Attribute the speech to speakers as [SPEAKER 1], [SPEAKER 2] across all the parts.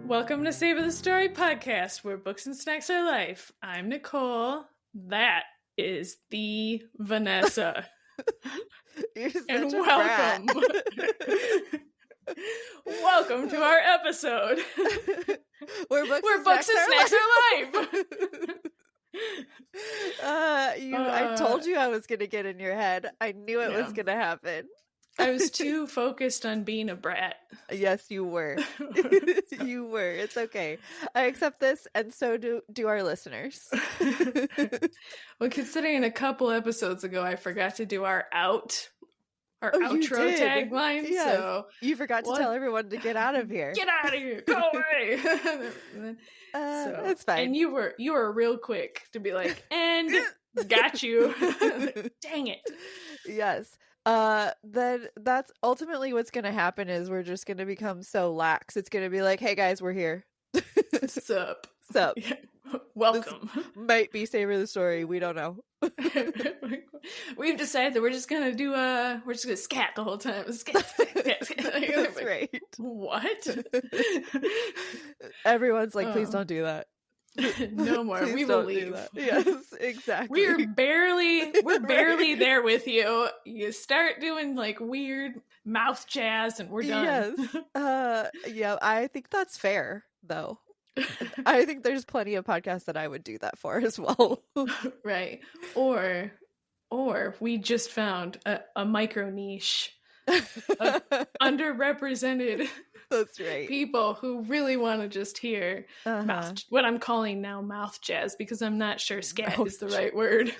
[SPEAKER 1] Welcome to Savor the Story podcast, where books and snacks are life. I'm Nicole. That is the Vanessa.
[SPEAKER 2] You're such
[SPEAKER 1] and
[SPEAKER 2] a
[SPEAKER 1] welcome. Welcome to our episode.
[SPEAKER 2] Where books and snacks are life. I told you I was going to get in your head. I knew it was going to happen.
[SPEAKER 1] I was too focused on being a brat.
[SPEAKER 2] Yes, you were. You were. It's okay. I accept this, and so do our listeners.
[SPEAKER 1] Well, considering a couple episodes ago, I forgot to do our outro tagline.
[SPEAKER 2] Yes.
[SPEAKER 1] So
[SPEAKER 2] you forgot to tell everyone to get out of here.
[SPEAKER 1] Get out of here! Go away!
[SPEAKER 2] It's fine.
[SPEAKER 1] And you were real quick to be like, and got you. Dang it!
[SPEAKER 2] Yes. Then that's ultimately what's going to happen is we're just going to become so lax. It's going to be like, hey guys, we're here.
[SPEAKER 1] Sup.
[SPEAKER 2] Yeah.
[SPEAKER 1] Welcome.
[SPEAKER 2] This might be Savor the Story. We don't know.
[SPEAKER 1] We've decided that we're just going to scat the whole time. Scat.
[SPEAKER 2] That's right.
[SPEAKER 1] What?
[SPEAKER 2] Everyone's like, please don't do that.
[SPEAKER 1] No more. We will leave.
[SPEAKER 2] Yes, exactly.
[SPEAKER 1] We're barely there with you. You start doing like weird mouth jazz and we're done.
[SPEAKER 2] Yes. Yeah, I think that's fair though. I think there's plenty of podcasts that I would do that for as well.
[SPEAKER 1] Right. Or we just found a micro niche of underrepresented
[SPEAKER 2] that's right.
[SPEAKER 1] people who really want to just hear what I'm calling now mouth jazz, because I'm not sure scat is the right word.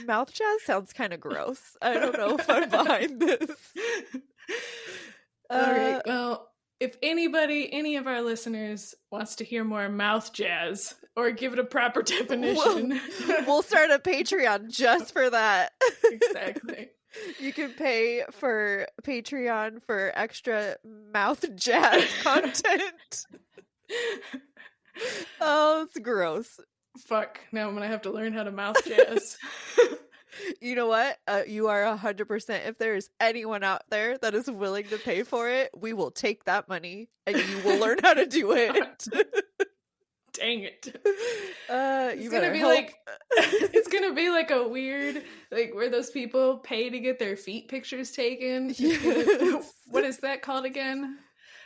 [SPEAKER 2] Mouth jazz sounds kind of gross. I don't know if I'm behind this.
[SPEAKER 1] All right. Well, if any of our listeners wants to hear more mouth jazz or give it a proper definition,
[SPEAKER 2] we'll start a Patreon just for that.
[SPEAKER 1] Exactly.
[SPEAKER 2] You can pay for Patreon for extra mouth jazz content. Oh, it's gross.
[SPEAKER 1] Fuck. Now I'm going to have to learn how to mouth jazz.
[SPEAKER 2] You know what? You are 100%. If there is anyone out there that is willing to pay for it, we will take that money and you will learn how to do it.
[SPEAKER 1] Dang it.
[SPEAKER 2] It's
[SPEAKER 1] gonna be like a weird, like where those people pay to get their feet pictures taken.
[SPEAKER 2] Yes.
[SPEAKER 1] What is that called again?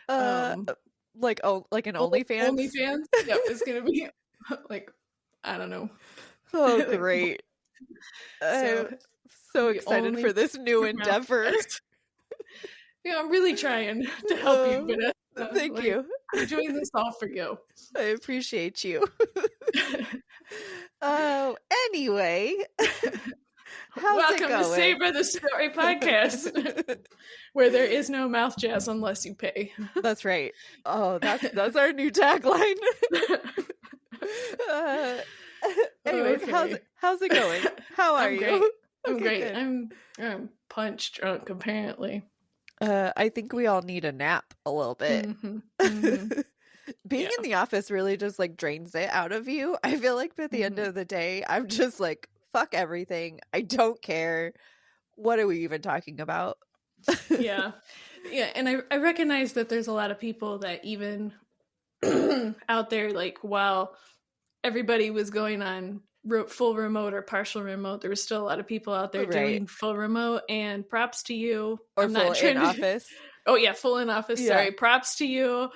[SPEAKER 2] Like an OnlyFans?
[SPEAKER 1] OnlyFans? Yep, it's gonna be like, I don't know.
[SPEAKER 2] Oh, great. So excited for this new endeavor.
[SPEAKER 1] Yeah, I'm really trying to help you, Vanessa.
[SPEAKER 2] Thank you.
[SPEAKER 1] I'm doing this all for you.
[SPEAKER 2] I appreciate you. Oh, anyway.
[SPEAKER 1] Welcome to Savor the Story podcast, where there is no mouth jazz unless you pay.
[SPEAKER 2] That's right. Oh, that's our new tagline. Anyways,
[SPEAKER 1] okay.
[SPEAKER 2] how's it going? How are you?
[SPEAKER 1] I'm great. I'm punch drunk apparently.
[SPEAKER 2] I think we all need a nap a little bit. Being in the office really just like drains it out of you. I feel like by the end of the day, I'm just like, fuck everything. I don't care. What are we even talking about?
[SPEAKER 1] Yeah. And I recognize that there's a lot of people that even out there, like while everybody was going on full remote or partial remote, there was still a lot of people out there doing full remote, and props to you.
[SPEAKER 2] Or full in office.
[SPEAKER 1] Oh yeah, full in office. Sorry. Props to you.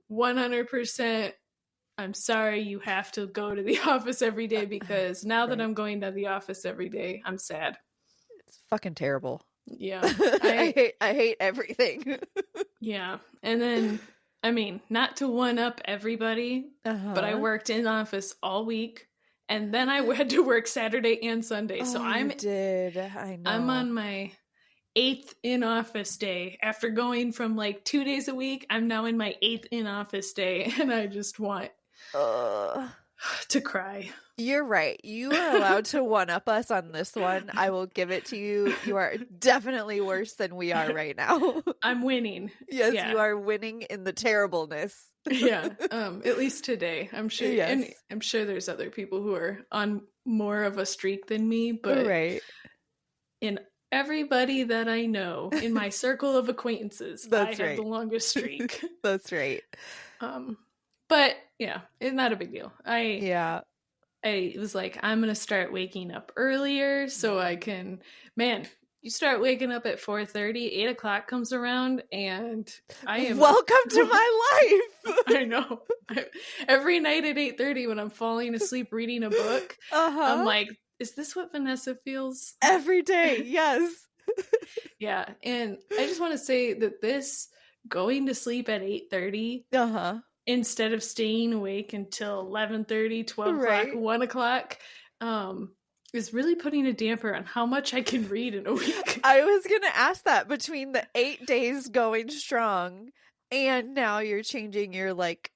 [SPEAKER 1] 100%. I'm sorry you have to go to the office every day, because now that I'm going to the office every day, I'm sad.
[SPEAKER 2] It's fucking terrible.
[SPEAKER 1] Yeah.
[SPEAKER 2] I hate everything.
[SPEAKER 1] Yeah. And then, I mean, not to one up everybody, but I worked in office all week. And then I had to work Saturday and Sunday. So I know. I'm on my 8th in-office day. After going from like 2 days a week, I'm now in my 8th in-office day. And I just want to cry.
[SPEAKER 2] You're right. You are allowed to one-up us on this one. I will give it to you. You are definitely worse than we are right now.
[SPEAKER 1] I'm winning.
[SPEAKER 2] Yes, you are winning in the terribleness.
[SPEAKER 1] Yeah, at least today. I'm sure.
[SPEAKER 2] Yes.
[SPEAKER 1] And I'm sure there's other people who are on more of a streak than me, but in everybody that I know in my circle of acquaintances, I have the longest streak.
[SPEAKER 2] That's right.
[SPEAKER 1] But yeah, it's not a big deal.
[SPEAKER 2] Yeah.
[SPEAKER 1] I was like, I'm going to start waking up earlier so I can, man, you start waking up at 4:30, 8 o'clock comes around, and I am
[SPEAKER 2] welcome to my life.
[SPEAKER 1] I know. Every night at 8:30 when I'm falling asleep reading a book, I'm like, is this what Vanessa feels?
[SPEAKER 2] Every day, yes.
[SPEAKER 1] Yeah, and I just want to say that this going to sleep at 8:30 instead of staying awake until 11:30, 12 o'clock, 1 o'clock, is really putting a damper on how much I can read in a week.
[SPEAKER 2] I was going to ask that, between the 8 days going strong and now you're changing your like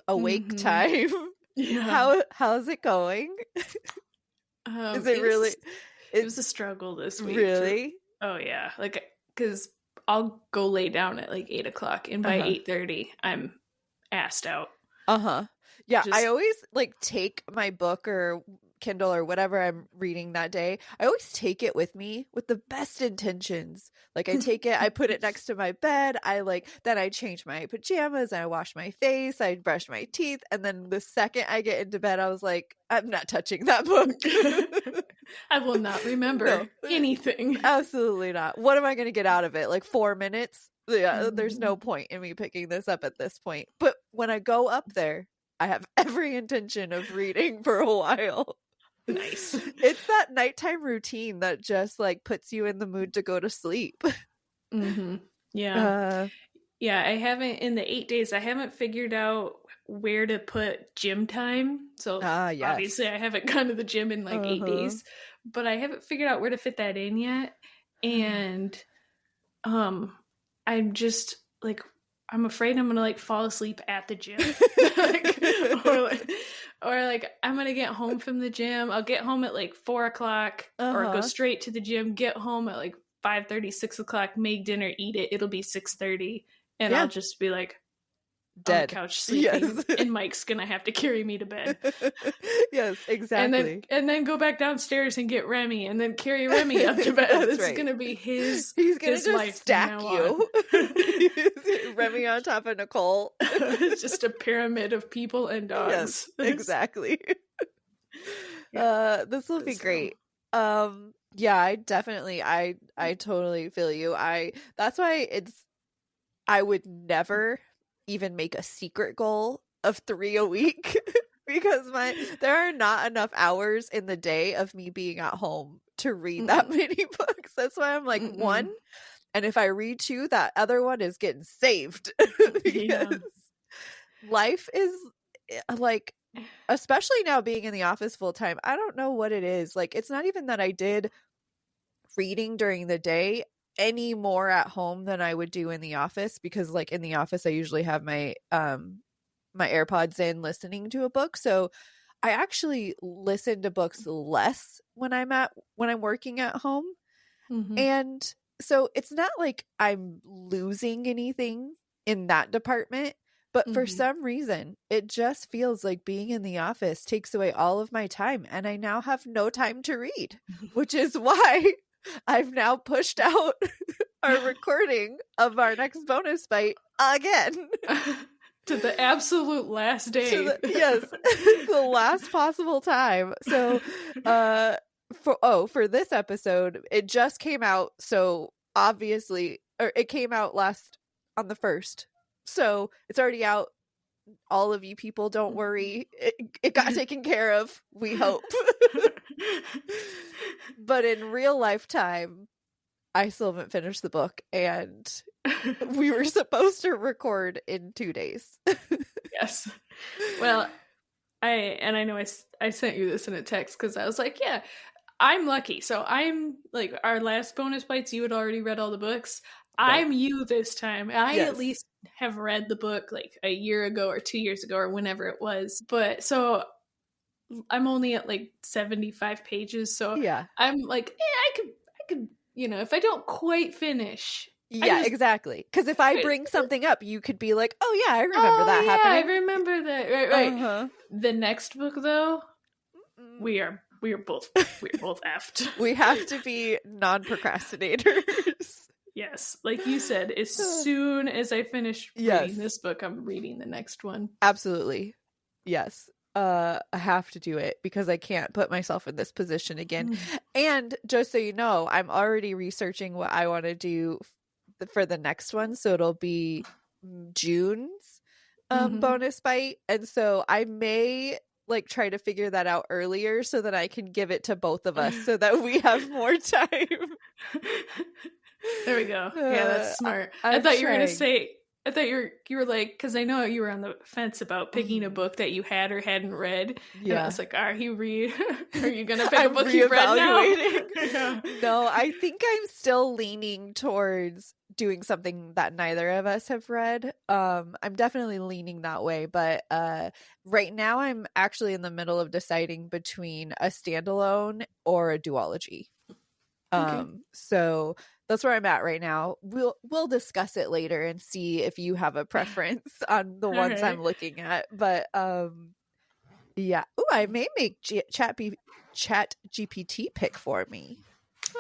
[SPEAKER 2] awake time.
[SPEAKER 1] Yeah.
[SPEAKER 2] How's it going? Is it really?
[SPEAKER 1] It was a struggle this week.
[SPEAKER 2] Really?
[SPEAKER 1] Oh yeah, like because I'll go lay down at like 8 o'clock, and by 8:30 I'm assed out.
[SPEAKER 2] Yeah, I always like take my book or Kindle or whatever I'm reading that day. I always take it with me with the best intentions. Like I take it, I put it next to my bed. Then I change my pajamas, I wash my face, I brush my teeth, and then the second I get into bed, I was like, I'm not touching that book.
[SPEAKER 1] I will not remember anything.
[SPEAKER 2] Absolutely not. What am I going to get out of it? Like 4 minutes? Yeah, there's no point in me picking this up at this point. But when I go up there, I have every intention of reading for a while.
[SPEAKER 1] Nice.
[SPEAKER 2] It's that nighttime routine that just like puts you in the mood to go to sleep.
[SPEAKER 1] Yeah. Yeah, I haven't, in the 8 days, I haven't figured out where to put gym time. So
[SPEAKER 2] yes.
[SPEAKER 1] Obviously I haven't gone to the gym in like 8 days, but I haven't figured out where to fit that in yet. And I'm just like, I'm afraid I'm gonna like fall asleep at the gym. or like I'm gonna get home from the gym. I'll get home at like 4 o'clock or go straight to the gym, get home at like 5:30, 6 o'clock, make dinner, eat it. It'll be 6:30. And I'll just be like dead on the couch sleeping. Yes. And Mike's gonna have to carry me to bed.
[SPEAKER 2] Yes, exactly.
[SPEAKER 1] And then go back downstairs and get Remy, and then carry Remy up to bed. This is gonna be his.
[SPEAKER 2] He's gonna
[SPEAKER 1] his
[SPEAKER 2] just
[SPEAKER 1] life
[SPEAKER 2] stack you. Remy on top of Nicole.
[SPEAKER 1] It's just a pyramid of people and dogs.
[SPEAKER 2] Yes, exactly. This will be great. Yeah, I definitely, I totally feel you. That's why I would never even make a secret goal of 3 a week because there are not enough hours in the day of me being at home to read that many books. That's why I'm like 1, and if I read 2, that other one is getting saved. Because life is like, especially now being in the office full time, I don't know what it is. Like, it's not even that I did reading during the day any more at home than I would do in the office, because like in the office I usually have my my AirPods in listening to a book, so I actually listen to books less when I'm working at home. And so it's not like I'm losing anything in that department, but for some reason it just feels like being in the office takes away all of my time, and I now have no time to read, which is why I've now pushed out our recording of our next bonus bite again.
[SPEAKER 1] To the absolute last day.
[SPEAKER 2] Yes, the last possible time. So for this episode, it just came out, so obviously, or it came out on the 1st. So it's already out. All of you people, don't worry. It got taken care of, we hope. But in real life time, I still haven't finished the book, and we were supposed to record in 2 days.
[SPEAKER 1] Yes. Well, I know I sent you this in a text because I was like, yeah, I'm lucky. So I'm like, our last bonus bites, you had already read all the books. Right. I'm you this time. I at least have read the book like a year ago or 2 years ago or whenever it was. But so I'm only at like 75 pages. So yeah, I'm like, I could, if I don't quite finish.
[SPEAKER 2] Yeah, exactly. Because if I bring something up, you could be like, oh yeah, I remember that happening.
[SPEAKER 1] I remember that. Right. The next book though, we're both effed.
[SPEAKER 2] We have to be non-procrastinators.
[SPEAKER 1] Yes. Like you said, as soon as I finish reading this book, I'm reading the next one.
[SPEAKER 2] Absolutely. Yes. I have to do it because I can't put myself in this position again. And just so you know, I'm already researching what I want to do for the next one. So it'll be June's bonus bite. And so I may like try to figure that out earlier so that I can give it to both of us so that we have more time.
[SPEAKER 1] There we go. Yeah, that's smart. I thought you were going to say, I thought you were like, because I know you were on the fence about picking a book that you had or hadn't read. Yeah. And I was like, are you going to pick a book you've read now?
[SPEAKER 2] Yeah. No, I think I'm still leaning towards doing something that neither of us have read. I'm definitely leaning that way. But right now I'm actually in the middle of deciding between a standalone or a duology. So that's where I'm at right now. We'll discuss it later and see if you have a preference on the ones I'm looking at. But yeah. Ooh, I may make Chat GPT pick for me.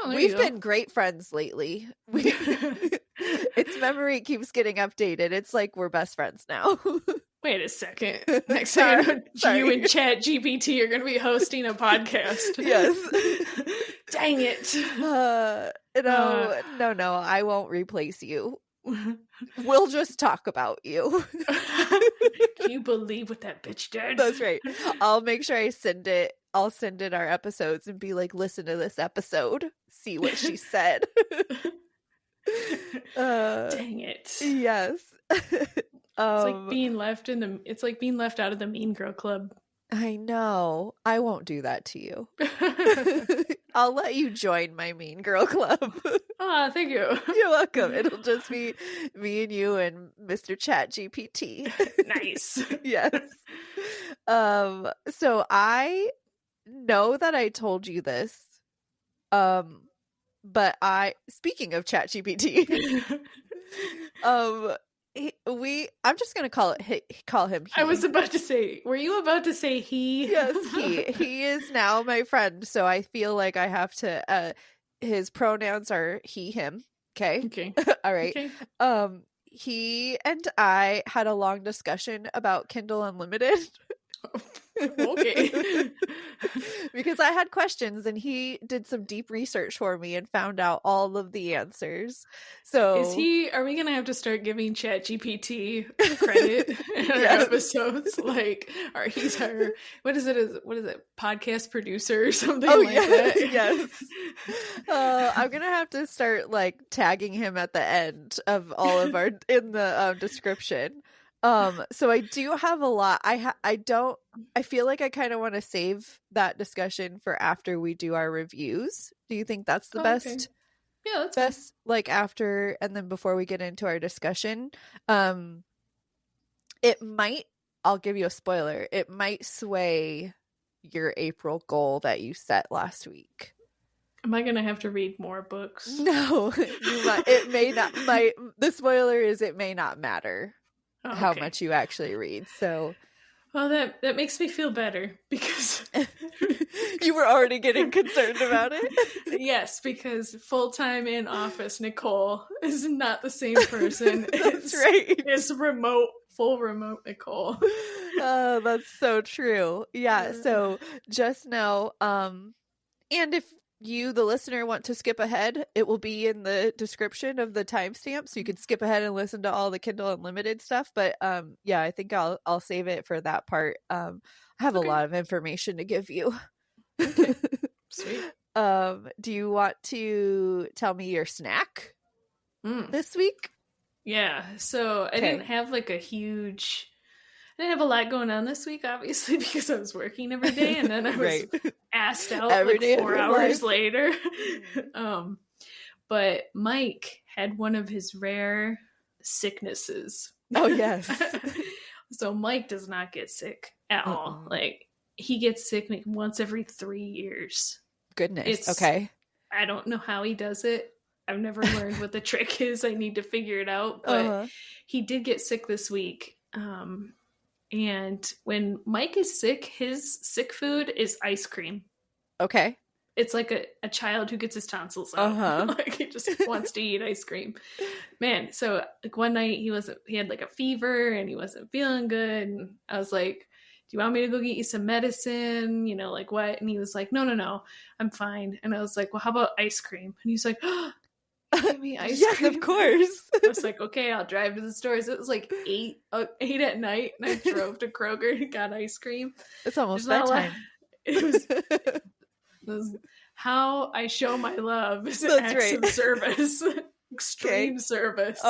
[SPEAKER 2] We've been great friends lately. Its memory keeps getting updated. It's like we're best friends now.
[SPEAKER 1] Wait a second. Next time you and Chat GPT are going to be hosting a podcast.
[SPEAKER 2] Yes.
[SPEAKER 1] Dang it.
[SPEAKER 2] No, I won't replace you. We'll just talk about you.
[SPEAKER 1] Can you believe what that bitch did?
[SPEAKER 2] That's right. I'll make sure I send it. I'll send it our episodes and be like, listen to this episode. See what she said.
[SPEAKER 1] Dang it.
[SPEAKER 2] Yes.
[SPEAKER 1] It's like being left out of the Mean Girl Club.
[SPEAKER 2] I know. I won't do that to you. I'll let you join my Mean Girl Club.
[SPEAKER 1] Oh, thank you.
[SPEAKER 2] You're welcome. It'll just be me and you and Mr. Chat GPT.
[SPEAKER 1] Nice.
[SPEAKER 2] Yes. So I know that I told you this. But speaking of Chat GPT, I'm just gonna call him he.
[SPEAKER 1] I was about to say, were you about to say he?
[SPEAKER 2] Yes, he is now my friend, so I feel like I have to his pronouns are he, him. Okay. All right. Okay. He and I had a long discussion about Kindle Unlimited.
[SPEAKER 1] Okay.
[SPEAKER 2] Because I had questions and he did some deep research for me and found out all of the answers. So
[SPEAKER 1] are we gonna have to start giving ChatGPT credit in our episodes? Like, he's our what is it, podcast producer or something that?
[SPEAKER 2] Yes. I'm gonna have to start like tagging him at the end of all of our in the description. So I do have a lot. I feel like I kind of want to save that discussion for after we do our reviews. Do you think that's the best?
[SPEAKER 1] Okay. Yeah, that's
[SPEAKER 2] best
[SPEAKER 1] fine.
[SPEAKER 2] Like after and then before we get into our discussion. I'll give you a spoiler. It might sway your April goal that you set last week.
[SPEAKER 1] Am I gonna have to read more books?
[SPEAKER 2] No, you might. It may not. The spoiler is it may not matter. How much you actually read. So
[SPEAKER 1] well, that makes me feel better because
[SPEAKER 2] you were already getting concerned about it.
[SPEAKER 1] Yes, because full-time in office Nicole is not the same person.
[SPEAKER 2] That's right.
[SPEAKER 1] It's full remote Nicole.
[SPEAKER 2] Oh, that's so true. Yeah, so just know and if you, the listener, want to skip ahead, it will be in the description of the timestamp, so you can skip ahead and listen to all the Kindle Unlimited stuff. But I think I'll save it for that part. I have a lot of information to give you.
[SPEAKER 1] Okay. Sweet.
[SPEAKER 2] Do you want to tell me your snack this week?
[SPEAKER 1] Yeah. So I didn't have I didn't have a lot going on this week, obviously, because I was working every day, and then I was asked out every day 4 hours later. But Mike had one of his rare sicknesses.
[SPEAKER 2] Oh, yes.
[SPEAKER 1] So Mike does not get sick at all. Like, he gets sick once every 3 years.
[SPEAKER 2] Goodness. Okay.
[SPEAKER 1] I don't know how he does it. I've never learned what the trick is. I need to figure it out. But he did get sick this week. And when Mike is sick, his sick food is ice cream.
[SPEAKER 2] Okay.
[SPEAKER 1] it's like a child who gets his tonsils out. Like he just wants to eat ice cream. Man, so like one night he had like a fever and he wasn't feeling good. And I was like, do you want me to go get you some medicine? You know, like what? And he was like, no, I'm fine. And I was like, well, how about ice cream? And he's like, oh, give me ice
[SPEAKER 2] yes,
[SPEAKER 1] cream.
[SPEAKER 2] Of course.
[SPEAKER 1] I was like, okay, I'll drive to the stores. It was like 8 at night, and I drove to Kroger and got ice cream.
[SPEAKER 2] It's almost bedtime.
[SPEAKER 1] It was how I show my love is acts of service. Extreme service.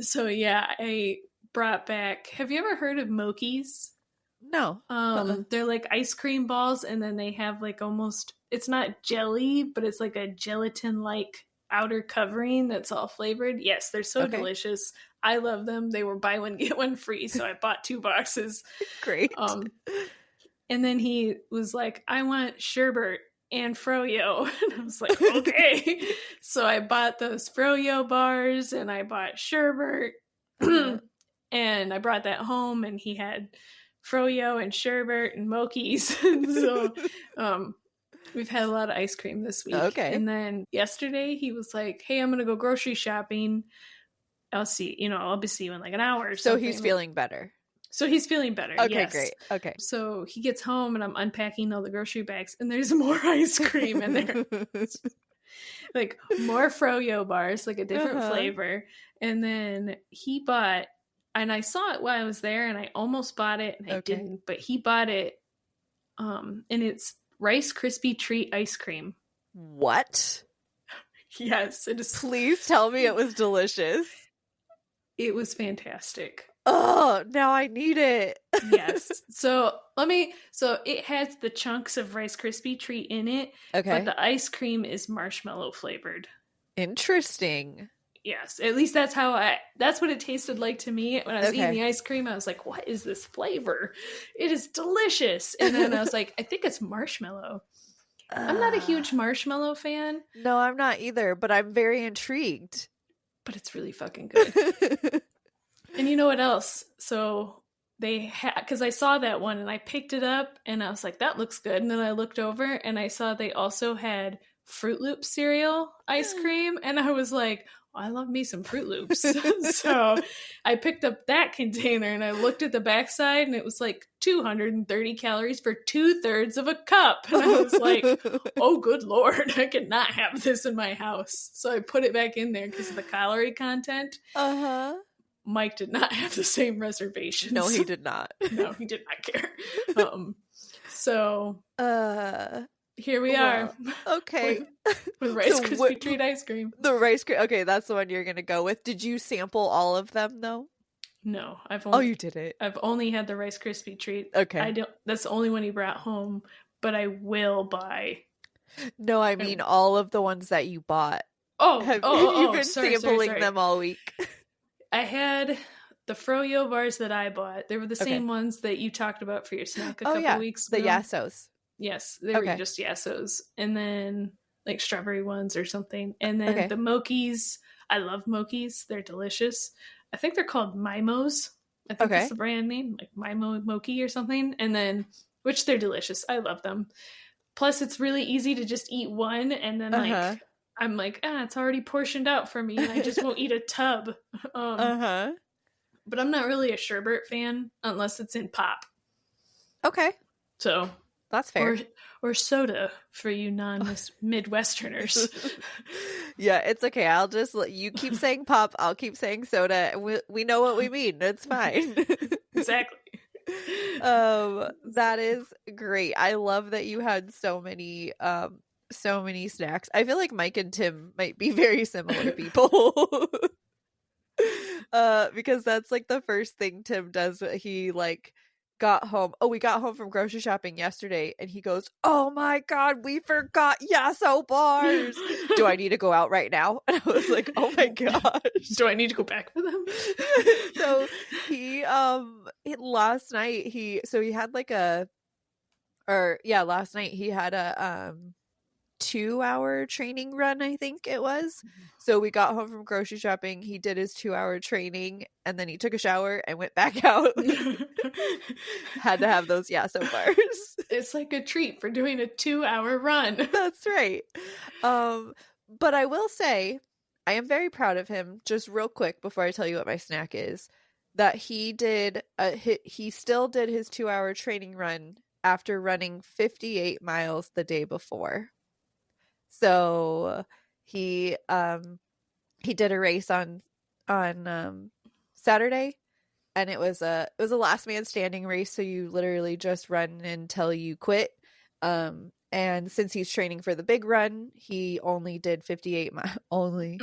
[SPEAKER 1] So yeah, I brought back, have you ever heard of Mokies?
[SPEAKER 2] No.
[SPEAKER 1] They're like ice cream balls, and then they have like almost, it's not jelly, but it's like a gelatin like outer covering that's all flavored. Yes, they're so delicious. I love them. They were buy one get one free, so I bought 2 boxes.
[SPEAKER 2] Great.
[SPEAKER 1] And then he was like, I want sherbet and froyo. And I was like, okay. So I bought those froyo bars and I bought sherbet. And I brought that home, and he had froyo and sherbet and Mokies. So we've had a lot of ice cream this week. Okay. And then yesterday he was like, hey, I'm going to go grocery shopping. I'll see you in like an hour or something.
[SPEAKER 2] So he's feeling better.
[SPEAKER 1] Okay, yes.
[SPEAKER 2] Great. Okay.
[SPEAKER 1] So he gets home and I'm unpacking all the grocery bags, and there's more ice cream in there. Like more froyo bars, like a different flavor. And then he bought, and I saw it while I was there, and I almost bought it, and I didn't, but he bought it, and it's Rice Krispie Treat ice cream.
[SPEAKER 2] What?
[SPEAKER 1] Yes, it is.
[SPEAKER 2] Please tell me it was delicious.
[SPEAKER 1] It was fantastic.
[SPEAKER 2] Oh, now I need it.
[SPEAKER 1] Yes. So it has the chunks of Rice Krispie Treat in it. Okay. But the ice cream is marshmallow flavored.
[SPEAKER 2] Interesting.
[SPEAKER 1] Yes. At least that's what it tasted like to me. When I was eating the ice cream, I was like, what is this flavor? It is delicious. And then I was like, I think it's marshmallow. I'm not a huge marshmallow fan.
[SPEAKER 2] No, I'm not either, but I'm very intrigued.
[SPEAKER 1] But it's really fucking good. And you know what else? So because I saw that one and I picked it up and I was like, that looks good. And then I looked over and I saw they also had Fruit Loops cereal ice cream. And I was like, oh, I love me some Fruit Loops. So I picked up that container and I looked at the backside and it was like 230 calories for 2/3 of a cup. And I was like, oh, good Lord, I cannot have this in my house. So I put it back in there because of the calorie content. Mike did not have the same reservations.
[SPEAKER 2] No, he did not.
[SPEAKER 1] No, he did not care. So here we are.
[SPEAKER 2] Okay.
[SPEAKER 1] With Rice Krispie Treat ice cream.
[SPEAKER 2] The Rice Krispie. Okay, that's the one you're gonna go with. Did you sample all of them though?
[SPEAKER 1] No,
[SPEAKER 2] you did it.
[SPEAKER 1] I've only had the Rice Krispie Treat.
[SPEAKER 2] Okay.
[SPEAKER 1] That's the only one he brought home, but I will buy.
[SPEAKER 2] No, I mean all of the ones that you bought.
[SPEAKER 1] You've
[SPEAKER 2] been sampling them all week.
[SPEAKER 1] I had the froyo bars that I bought. They were the same ones that you talked about for your snack a couple weeks ago.
[SPEAKER 2] The Yassos.
[SPEAKER 1] Yes, they were just Yassos. And then like strawberry ones or something. And then the Mokies. I love Mokies. They're delicious. I think they're called Mimos. I think that's the brand name, like Mimo Moki or something. And then, which they're delicious. I love them. Plus, it's really easy to just eat one and then I'm like, it's already portioned out for me, and I just won't eat a tub. But I'm not really a sherbet fan unless it's in pop.
[SPEAKER 2] Okay.
[SPEAKER 1] So
[SPEAKER 2] that's fair.
[SPEAKER 1] Or soda for you non-Midwesterners.
[SPEAKER 2] Yeah, it's okay. I'll just let you keep saying pop. I'll keep saying soda. We know what we mean. It's fine.
[SPEAKER 1] Exactly.
[SPEAKER 2] That is great. I love that you had so many snacks. I feel like Mike and Tim might be very similar people. Because that's like the first thing Tim does. He like got home. Oh, we got home from grocery shopping yesterday and he goes, oh my God, we forgot Yasso bars. Do I need to go out right now? And I was like, oh my gosh.
[SPEAKER 1] Do I need to go back for them?
[SPEAKER 2] So he last night he had a 2-hour training run, I think it was. So we got home from grocery shopping, he did his 2-hour training, and then he took a shower and went back out. Had to have those Yasso bars.
[SPEAKER 1] It's like a treat for doing a 2-hour run.
[SPEAKER 2] That's right. But I will say, I am very proud of him, just real quick before I tell you what my snack is, that he still did his 2-hour training run after running 58 miles the day before. So he did a race on Saturday, and it was a last man standing race, so you literally just run until you quit. And since he's training for the big run, he only did 58 miles. Only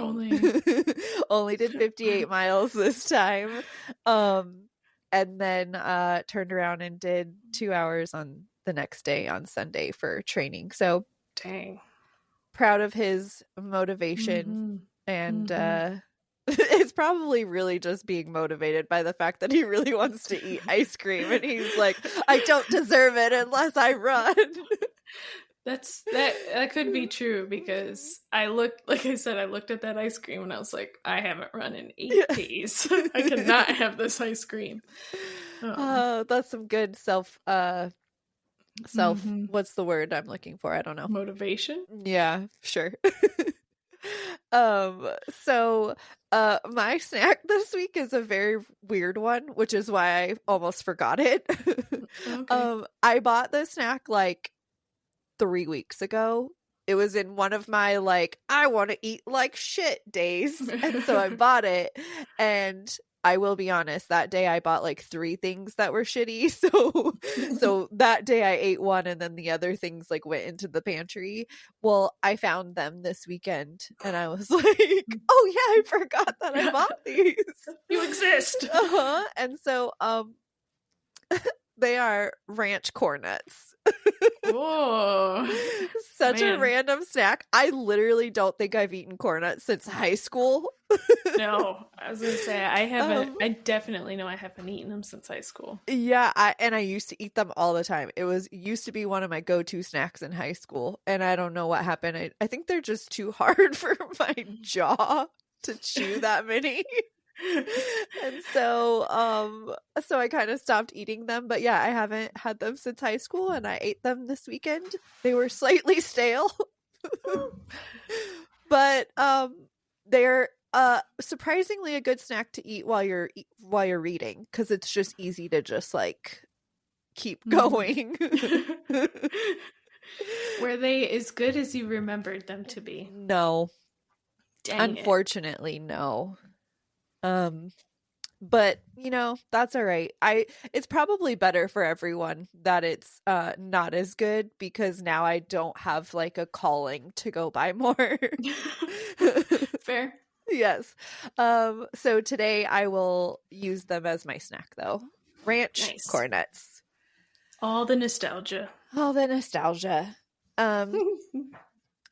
[SPEAKER 2] did 58 miles this time. And then turned around and did 2 hours on the next day on Sunday for training. So
[SPEAKER 1] dang.
[SPEAKER 2] Proud of his motivation. And it's probably really just being motivated by the fact that he really wants to eat ice cream, and he's like, I don't deserve it unless I run.
[SPEAKER 1] That could be true, because I looked at that ice cream and I was like, I haven't run in 8 days. I cannot have this ice cream.
[SPEAKER 2] That's some good self what's the word I'm looking for? I don't know.
[SPEAKER 1] Motivation?
[SPEAKER 2] Yeah, sure. So my snack this week is a very weird one, which is why I almost forgot it. Okay. I bought the snack like 3 weeks ago. It was in one of my like, I want to eat like shit days. And so I bought it, and I will be honest, that day I bought like 3 things that were shitty. So that day I ate one, and then the other things like went into the pantry. Well, I found them this weekend, and I was like, oh yeah, I forgot that I bought these.
[SPEAKER 1] You exist.
[SPEAKER 2] And so they are ranch cornuts.
[SPEAKER 1] Whoa.
[SPEAKER 2] Such a random snack. I literally don't think I've eaten cornuts since high school.
[SPEAKER 1] No, I was gonna say I haven't. I definitely know I haven't eaten them since high school.
[SPEAKER 2] Yeah, I used to eat them all the time. It used to be one of my go-to snacks in high school, and I don't know what happened. I think they're just too hard for my jaw to chew that many. And so I kind of stopped eating them. But yeah, I haven't had them since high school, and I ate them this weekend. They were slightly stale. But they're surprisingly a good snack to eat while you're reading, because it's just easy to just like keep going.
[SPEAKER 1] Were they as good as you remembered them to be?
[SPEAKER 2] No. Dang, unfortunately, no. But you know, that's all right. It's probably better for everyone that it's not as good, because now I don't have like a calling to go buy more.
[SPEAKER 1] Fair.
[SPEAKER 2] Yes. So today I will use them as my snack though. Ranch cornuts.
[SPEAKER 1] All the nostalgia.
[SPEAKER 2] All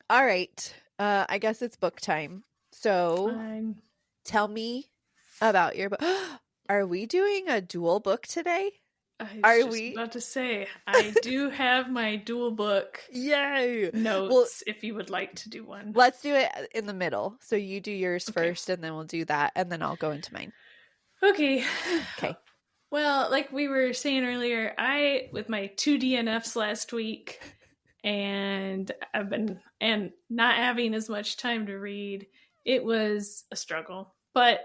[SPEAKER 2] right. I guess it's book time. So tell me about your book. Are we doing a dual book today?
[SPEAKER 1] I was about to say, I do have my dual book.
[SPEAKER 2] Yay!
[SPEAKER 1] Notes, if you would like to do one.
[SPEAKER 2] Let's do it in the middle. So you do yours first, and then we'll do that, and then I'll go into mine.
[SPEAKER 1] Okay.
[SPEAKER 2] Okay.
[SPEAKER 1] Well, like we were saying earlier, with my 2 DNFs last week, and not having as much time to read, it was a struggle. But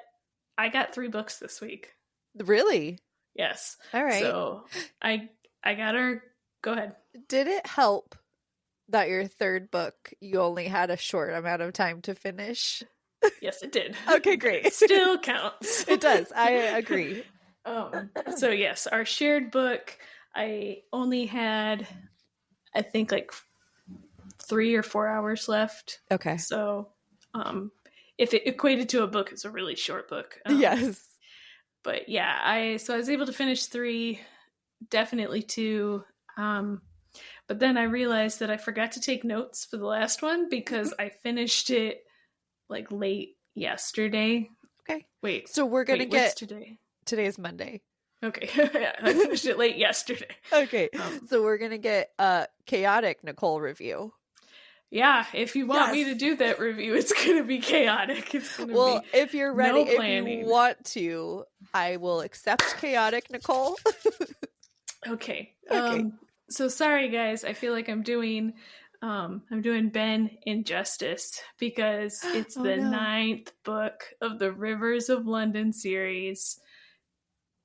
[SPEAKER 1] I got 3 books this week.
[SPEAKER 2] Really?
[SPEAKER 1] Yes.
[SPEAKER 2] All right.
[SPEAKER 1] So I got her. Go ahead.
[SPEAKER 2] Did it help that your 3rd book, you only had a short amount of time to finish?
[SPEAKER 1] Yes, it did.
[SPEAKER 2] Okay, great.
[SPEAKER 1] It still counts.
[SPEAKER 2] It does. I agree.
[SPEAKER 1] So yes, our shared book, I only had, I think, like 3 or 4 hours left.
[SPEAKER 2] Okay.
[SPEAKER 1] So, if it equated to a book, it's a really short book.
[SPEAKER 2] Yes.
[SPEAKER 1] But yeah, I was able to finish 3, definitely 2. But then I realized that I forgot to take notes for the last one, because I finished it like late yesterday.
[SPEAKER 2] Okay.
[SPEAKER 1] Wait.
[SPEAKER 2] So we're going to get...
[SPEAKER 1] What's today?
[SPEAKER 2] Today's Monday.
[SPEAKER 1] Okay. Yeah, I finished it late yesterday.
[SPEAKER 2] Okay. So we're going to get a chaotic Nicole review.
[SPEAKER 1] Yeah, if you want me to do that review, it's going to be chaotic. It's going to be
[SPEAKER 2] if you're ready,
[SPEAKER 1] no planning.
[SPEAKER 2] if you want to, I will accept chaotic, Nicole.
[SPEAKER 1] Okay. So sorry, guys. I feel like I'm doing Ben injustice because it's the 9th book of the Rivers of London series.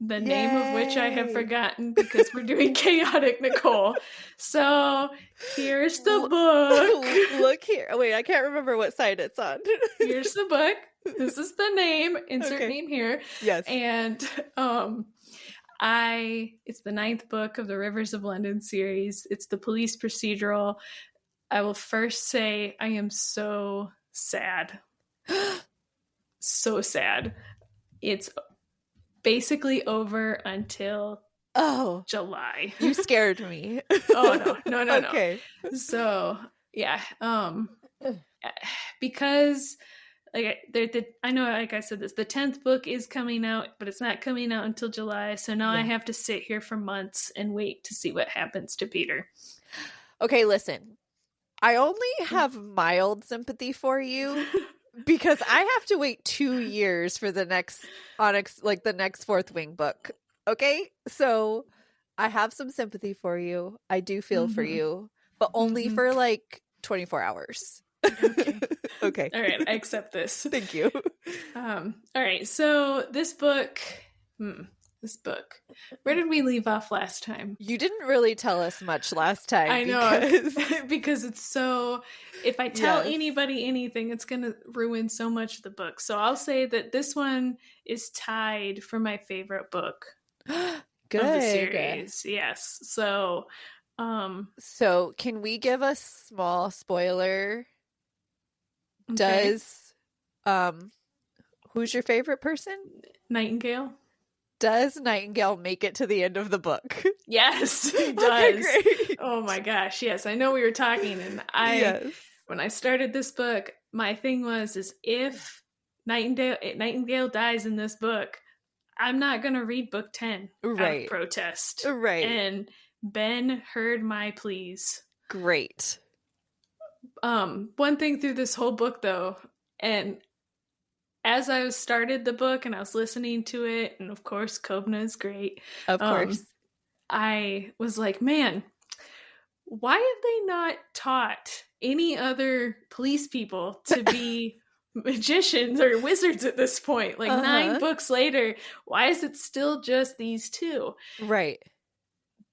[SPEAKER 1] The name of which I have forgotten because we're doing chaotic, Nicole. So here's the book.
[SPEAKER 2] Look here. Wait, I can't remember what side it's on.
[SPEAKER 1] Here's the book. This is the name. Insert name here.
[SPEAKER 2] Yes.
[SPEAKER 1] And it's the 9th book of the Rivers of London series. It's the police procedural. I will first say I am so sad. So sad. It's basically over until July.
[SPEAKER 2] You scared me.
[SPEAKER 1] Oh no.
[SPEAKER 2] Okay.
[SPEAKER 1] So yeah, because I know, like I said, the 10th book is coming out, but it's not coming out until July. So now I have to sit here for months and wait to see what happens to Peter.
[SPEAKER 2] Okay, listen. I only have mild sympathy for you. Because I have to wait 2 years for the next the next Fourth Wing book. Okay? So I have some sympathy for you. I do feel for you, but only for 24 hours. Okay.
[SPEAKER 1] All right, I accept this.
[SPEAKER 2] Thank you.
[SPEAKER 1] All right. So this book, where did we leave off last time?
[SPEAKER 2] You didn't really tell us much last time.
[SPEAKER 1] I know, because it's so, if I tell anybody anything, it's going to ruin so much of the book. So I'll say that this one is tied for my favorite book
[SPEAKER 2] Good.
[SPEAKER 1] of the series. Yes. So,
[SPEAKER 2] so can we give a small spoiler?
[SPEAKER 1] Okay.
[SPEAKER 2] Who's your favorite person?
[SPEAKER 1] Nightingale.
[SPEAKER 2] Does Nightingale make it to the end of the book?
[SPEAKER 1] Yes, he does.
[SPEAKER 2] Okay, great.
[SPEAKER 1] Oh my gosh, yes. I know we were talking, and when I started this book, my thing is if Nightingale dies in this book, I'm not going to read book 10 out of protest.
[SPEAKER 2] Right.
[SPEAKER 1] And Ben heard my pleas.
[SPEAKER 2] Great.
[SPEAKER 1] One thing through this whole book, though, and as I started the book and I was listening to it, and of course, Kovna is great.
[SPEAKER 2] Of course.
[SPEAKER 1] I was like, man, why have they not taught any other police people to be magicians or wizards at this point? 9 books later, why is it still just these two?
[SPEAKER 2] Right.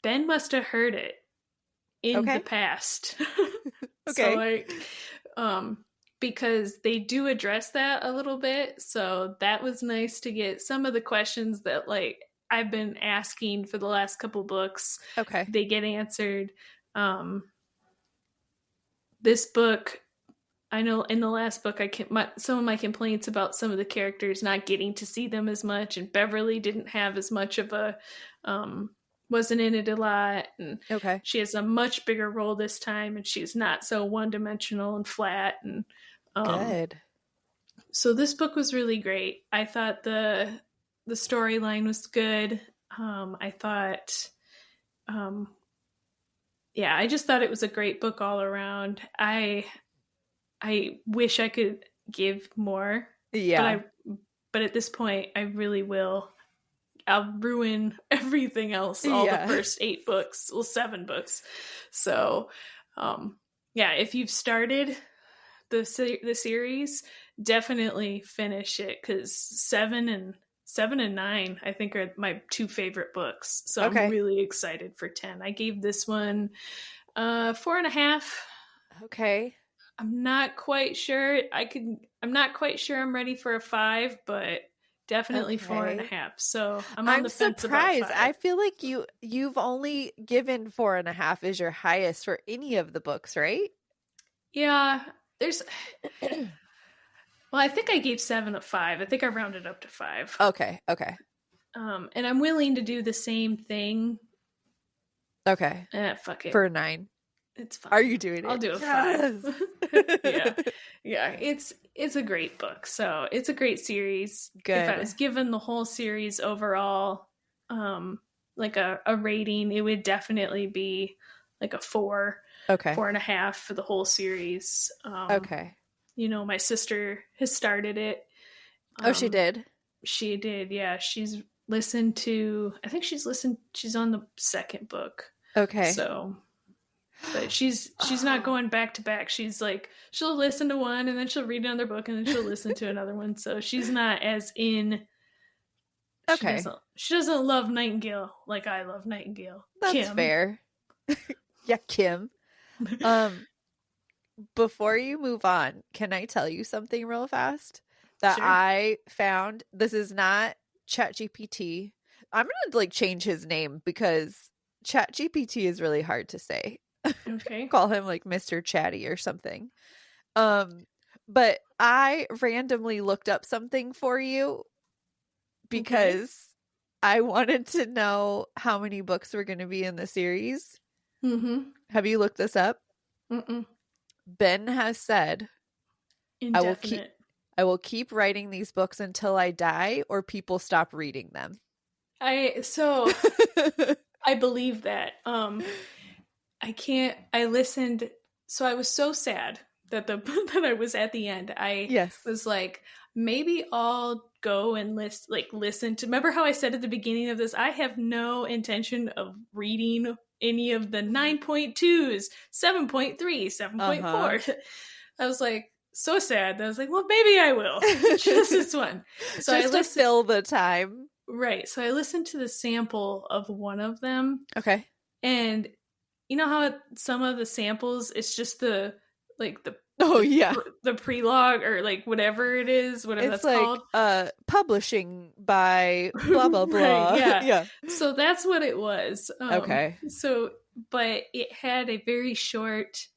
[SPEAKER 1] Ben must have heard it in the past.
[SPEAKER 2] Okay.
[SPEAKER 1] So because they do address that a little bit. So that was nice to get some of the questions that I've been asking for the last couple books.
[SPEAKER 2] Okay.
[SPEAKER 1] They get answered. This book, I know in the last book, some of my complaints about some of the characters not getting to see them as much, and Beverly didn't have as much of a, wasn't in it a lot, and she has a much bigger role this time, and she's not so one-dimensional and flat, and
[SPEAKER 2] good.
[SPEAKER 1] So this book was really great. I thought the storyline was good. I thought, I just thought it was a great book all around. I wish I could give more. Yeah. But at this point, I really will. I'll ruin everything else, all the first 8 books, 7 books. So, if you've started the series, definitely finish it, because 7 and 9, I think, are my 2 favorite books. So I'm really excited for 10. I gave this one 4.5.
[SPEAKER 2] Okay.
[SPEAKER 1] I'm not quite sure. I'm not quite sure I'm ready for a 5, but definitely 4.5. So I'm the fence
[SPEAKER 2] surprised.
[SPEAKER 1] about 5.
[SPEAKER 2] I feel like you've only given 4.5 as your highest for any of the books, right?
[SPEAKER 1] Yeah. There's well, I think I gave 7 a 5. I think I rounded up to 5.
[SPEAKER 2] Okay.
[SPEAKER 1] And I'm willing to do the same thing.
[SPEAKER 2] Okay.
[SPEAKER 1] Fuck it.
[SPEAKER 2] For 9.
[SPEAKER 1] It's fine.
[SPEAKER 2] Are you doing it?
[SPEAKER 1] I'll do a 5. Yeah. It's a great book. So it's a great series.
[SPEAKER 2] Good.
[SPEAKER 1] If I was given the whole series overall, a rating, it would definitely be a 4.
[SPEAKER 2] Okay.
[SPEAKER 1] 4.5 for the whole series.
[SPEAKER 2] Okay.
[SPEAKER 1] My sister has started it.
[SPEAKER 2] She did?
[SPEAKER 1] She did, yeah. She's listened to, I think she's on the second book.
[SPEAKER 2] Okay.
[SPEAKER 1] So, but she's not going back to back. She's like, she'll listen to one and then she'll read another book and then she'll listen to another one. So she's not as in.
[SPEAKER 2] Okay.
[SPEAKER 1] She doesn't love Nightingale like I love Nightingale.
[SPEAKER 2] That's
[SPEAKER 1] Kim.
[SPEAKER 2] fair. Yeah, Kim. Before you move on, can I tell you something real fast that
[SPEAKER 1] Sure.
[SPEAKER 2] I found? This is not ChatGPT. I'm gonna change his name because ChatGPT is really hard to say.
[SPEAKER 1] Okay.
[SPEAKER 2] Call him Mr. Chatty or something. But I randomly looked up something for you because I wanted to know how many books were going to be in the series.
[SPEAKER 1] Mm-hmm.
[SPEAKER 2] Have you looked this up?
[SPEAKER 1] Mm-mm.
[SPEAKER 2] Ben has said,
[SPEAKER 1] Indefinite.
[SPEAKER 2] I will keep writing these books until I die or people stop reading them.
[SPEAKER 1] I believe that. I listened, so I was so sad that that I was at the end. I was like, maybe I'll go and listen to, remember how I said at the beginning of this, I have no intention of reading any of the 9.2s, 7.3, 7.4. I was like, so sad that I was like, well, maybe I will. Just this one. So
[SPEAKER 2] just to fill the time.
[SPEAKER 1] Right. So I listened to the sample of one of them.
[SPEAKER 2] Okay.
[SPEAKER 1] And you know how some of the samples, it's just the prologue or whatever it is, whatever
[SPEAKER 2] it's
[SPEAKER 1] that's called.
[SPEAKER 2] Publishing by blah blah blah.
[SPEAKER 1] Right, yeah. So that's what it was.
[SPEAKER 2] Okay.
[SPEAKER 1] So, but it had a very short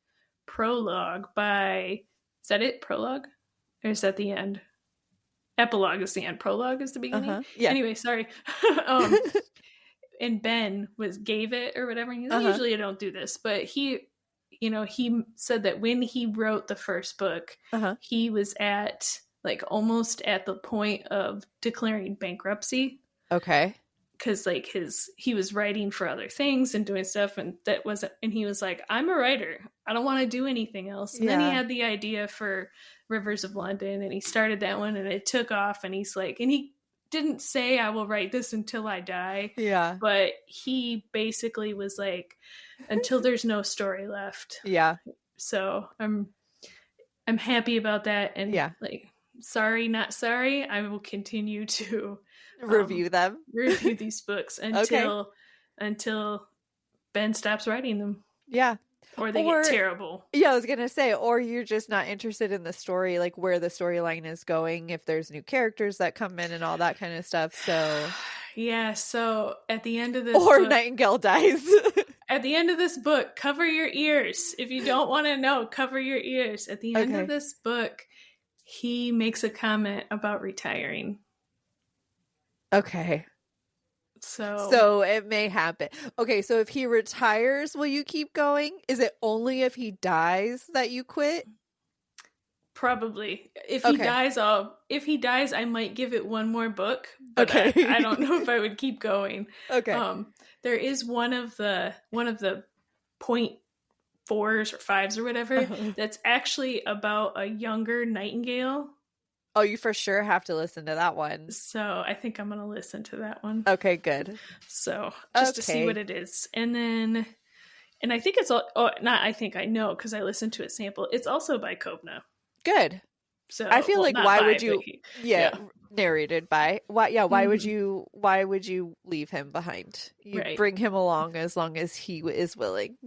[SPEAKER 1] prologue by, is that it? Prologue? Or is that the end? Epilogue is the end. Prologue is the beginning. Yeah. Anyway, sorry. And Ben gave it or whatever. He's like, usually I don't do this, but he said that when he wrote the first book, he was at almost at the point of declaring bankruptcy.
[SPEAKER 2] Okay.
[SPEAKER 1] Because he was writing for other things and doing stuff, and he was like, I'm a writer. I don't want to do anything else. And then he had the idea for Rivers of London, and he started that one, and it took off. And he's like, and he didn't say I will write this until I die. Yeah. But he basically was like, until there's no story left. Yeah. So I'm happy about that. And sorry, not sorry. I will continue to
[SPEAKER 2] review
[SPEAKER 1] these books until Ben stops writing them.
[SPEAKER 2] Yeah.
[SPEAKER 1] Or they get terrible.
[SPEAKER 2] Yeah, I was gonna say, or you're just not interested in the story, where the storyline is going, if there's new characters that come in and all that kind of stuff. So
[SPEAKER 1] yeah, so at the end of this
[SPEAKER 2] book, Nightingale dies.
[SPEAKER 1] At the end of this book, cover your ears. If you don't want to know, cover your ears. At the end of this book, he makes a comment about retiring.
[SPEAKER 2] Okay. So it may happen. Okay, so if he retires, will you keep going? Is it only if he dies that you quit?
[SPEAKER 1] Probably. If he dies, I might give it one more book. But I don't know if I would keep going. Okay. There is one of the 0.4s or 5s or whatever that's actually about a younger Nightingale.
[SPEAKER 2] Oh, you for sure have to listen to that one.
[SPEAKER 1] So I think I'm going to listen to that one.
[SPEAKER 2] Okay, good.
[SPEAKER 1] So just to see what it is. And then, and I think it's all, I know because I listened to a sample. It's also by Kovna.
[SPEAKER 2] Good. So I feel why would you, narrated by, why would you leave him behind? You bring him along as long as he is willing.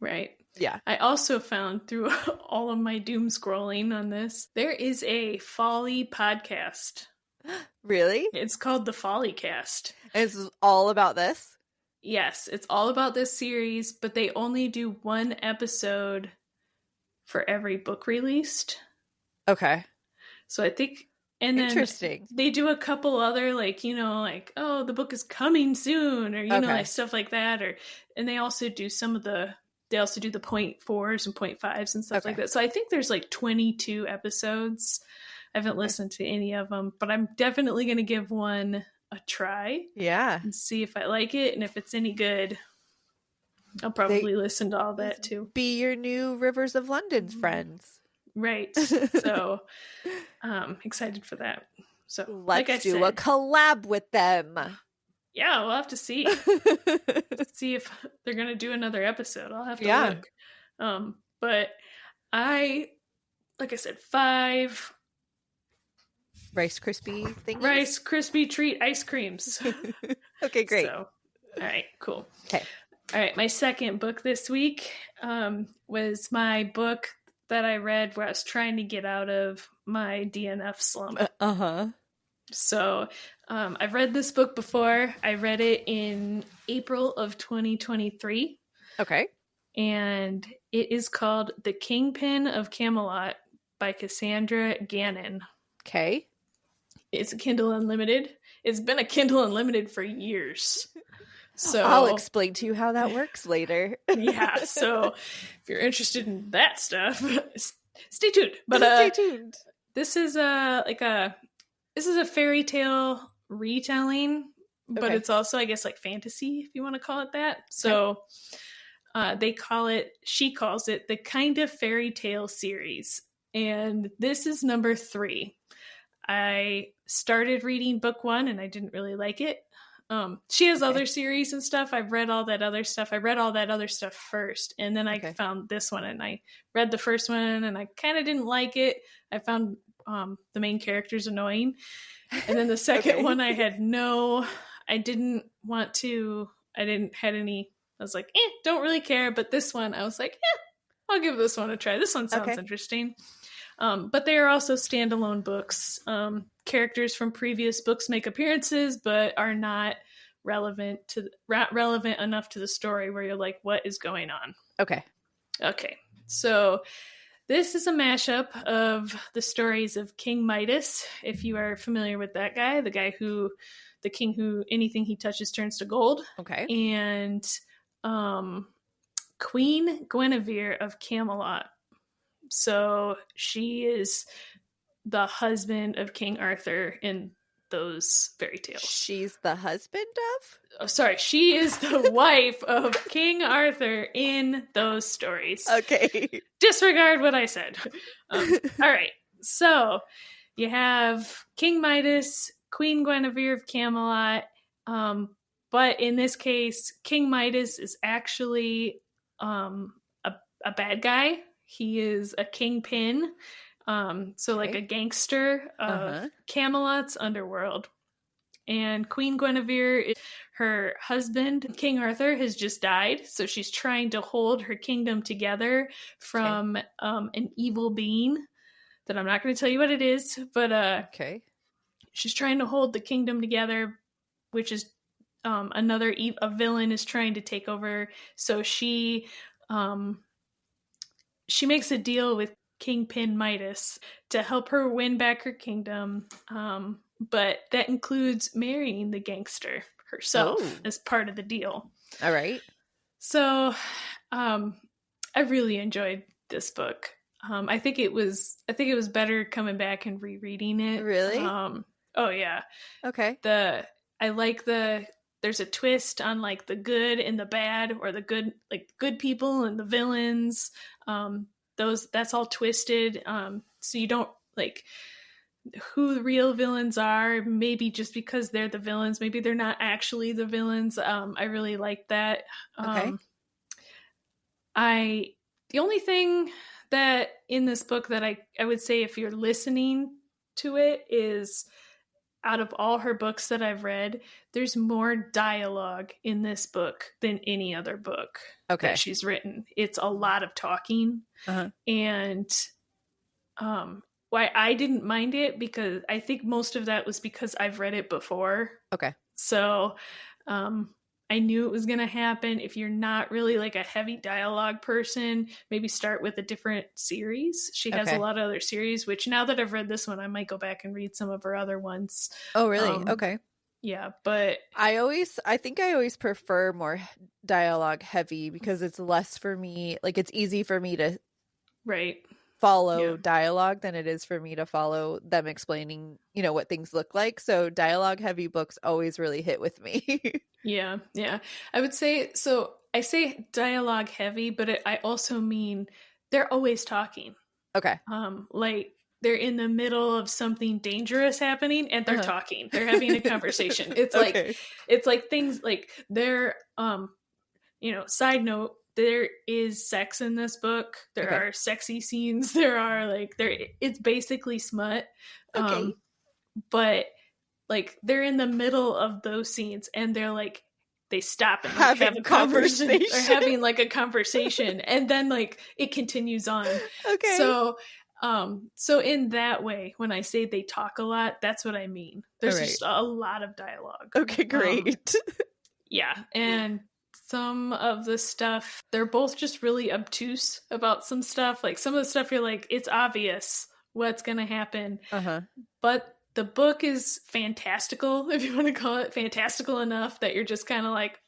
[SPEAKER 1] Right. Yeah. I also found through all of my doom scrolling on this, there is a Folly podcast.
[SPEAKER 2] Really?
[SPEAKER 1] It's called the Folly Cast.
[SPEAKER 2] And it's all about this?
[SPEAKER 1] Yes, it's all about this series, but they only do one episode for every book released. Okay. So I think, and then
[SPEAKER 2] interesting.
[SPEAKER 1] They do a couple other oh, the book is coming soon, or know, stuff like that, and they also do they also do the 0.4s and 0.5s and stuff like that. So I think there's 22 episodes. I haven't listened to any of them, but I'm definitely going to give one a try. Yeah. And see if I like it and if it's any good. I'll probably listen to all that too.
[SPEAKER 2] Be your new Rivers of London's friends.
[SPEAKER 1] Right. So excited for that. So
[SPEAKER 2] let's do a collab with them.
[SPEAKER 1] Yeah, we'll have to see. See if they're gonna do another episode. I'll have to look. But like I said, 5
[SPEAKER 2] Rice Krispie things.
[SPEAKER 1] Rice Krispie treat ice creams.
[SPEAKER 2] Okay, great.
[SPEAKER 1] So, all right, cool.
[SPEAKER 2] Okay.
[SPEAKER 1] All right, my second book this week was my book that I read where I was trying to get out of my DNF slump. So I've read this book before. I read it in April of 2023.
[SPEAKER 2] Okay.
[SPEAKER 1] And it is called The Kingpin of Camelot by Cassandra Gannon.
[SPEAKER 2] Okay.
[SPEAKER 1] It's a Kindle Unlimited. It's been a Kindle Unlimited for years. So
[SPEAKER 2] I'll explain to you how that works later.
[SPEAKER 1] Yeah. So if you're interested in that stuff, stay tuned. But
[SPEAKER 2] stay tuned.
[SPEAKER 1] This is a fairy tale retelling, but it's also, I guess, like fantasy, if you want to call it that. So she calls it the Kind of Fairy Tale series. And this is number 3. I started reading book 1 and I didn't really like it. She has other series and stuff. I've read all that other stuff. I read all that other stuff first. And then I found this one and I read the first one and I kind of didn't like it. I found the main characters annoying. And then the second one I didn't have any, I was like, don't really care. But this one, I was like, I'll give this one a try. This one sounds interesting. But they are also standalone books. Characters from previous books make appearances, but are not relevant enough to the story where you're like, what is going on? Okay. So this is a mashup of the stories of King Midas, if you are familiar with that guy, the king who anything he touches turns to gold. Okay. And Queen Guinevere of Camelot. So she is the husband of King Arthur in those fairy tales.
[SPEAKER 2] She's the husband of?
[SPEAKER 1] Oh, sorry, she is the wife of King Arthur in those stories.
[SPEAKER 2] Okay.
[SPEAKER 1] Disregard what I said. All right. So you have King Midas, Queen Guinevere of Camelot. But in this case, King Midas is actually a bad guy. He is a kingpin. Like a gangster of Camelot's underworld. And Queen Guinevere, her husband, King Arthur, has just died. So she's trying to hold her kingdom together from an evil being that I'm not going to tell you what it is. But she's trying to hold the kingdom together, which is a villain is trying to take over. So she makes a deal with Kingpin Midas to help her win back her kingdom. But that includes marrying the gangster herself as part of the deal.
[SPEAKER 2] All right.
[SPEAKER 1] So I really enjoyed this book. I think it was better coming back and rereading it.
[SPEAKER 2] Really?
[SPEAKER 1] Oh yeah. Okay. There's a twist on like the good and the bad, or the good people and the villains. That's all twisted. So you don't like who the real villains are, maybe just because they're the villains, maybe they're not actually the villains. I really like that. The only thing that in this book that I would say, if you're listening to it, is out of all her books that I've read, there's more dialogue in this book than any other book that she's written. It's a lot of talking. And why I didn't mind it, because I think most of that was because I've read it before. So I knew it was going to happen. If you're not really like a heavy dialogue person, maybe start with a different series. She has a lot of other series, which now that I've read this one, I might go back and read some of her other ones.
[SPEAKER 2] Oh, really? Okay.
[SPEAKER 1] Yeah, but
[SPEAKER 2] I think I always prefer more dialogue heavy, because it's less for me. Like, it's easy for me to follow dialogue than it is for me to follow them explaining, what things look like. So dialogue heavy books always really hit with me.
[SPEAKER 1] Yeah. I would say, so I say dialogue heavy, but I also mean they're always talking.
[SPEAKER 2] Okay.
[SPEAKER 1] Like they're in the middle of something dangerous happening and they're talking. They're having a conversation. It's like things like they're side note, there is sex in this book. There are sexy scenes. It's basically smut. But like they're in the middle of those scenes and they're like they stop and like, have a conversation. They're having like a conversation and then like it continues on. Okay. So in that way, when I say they talk a lot, that's what I mean. There's just a lot of dialogue.
[SPEAKER 2] Okay, great.
[SPEAKER 1] Yeah. And some of the stuff, they're both just really obtuse about some stuff. Like some of the stuff you're like, it's obvious what's going to happen. But the book is fantastical, if you want to call it, fantastical enough that you're just kind of like,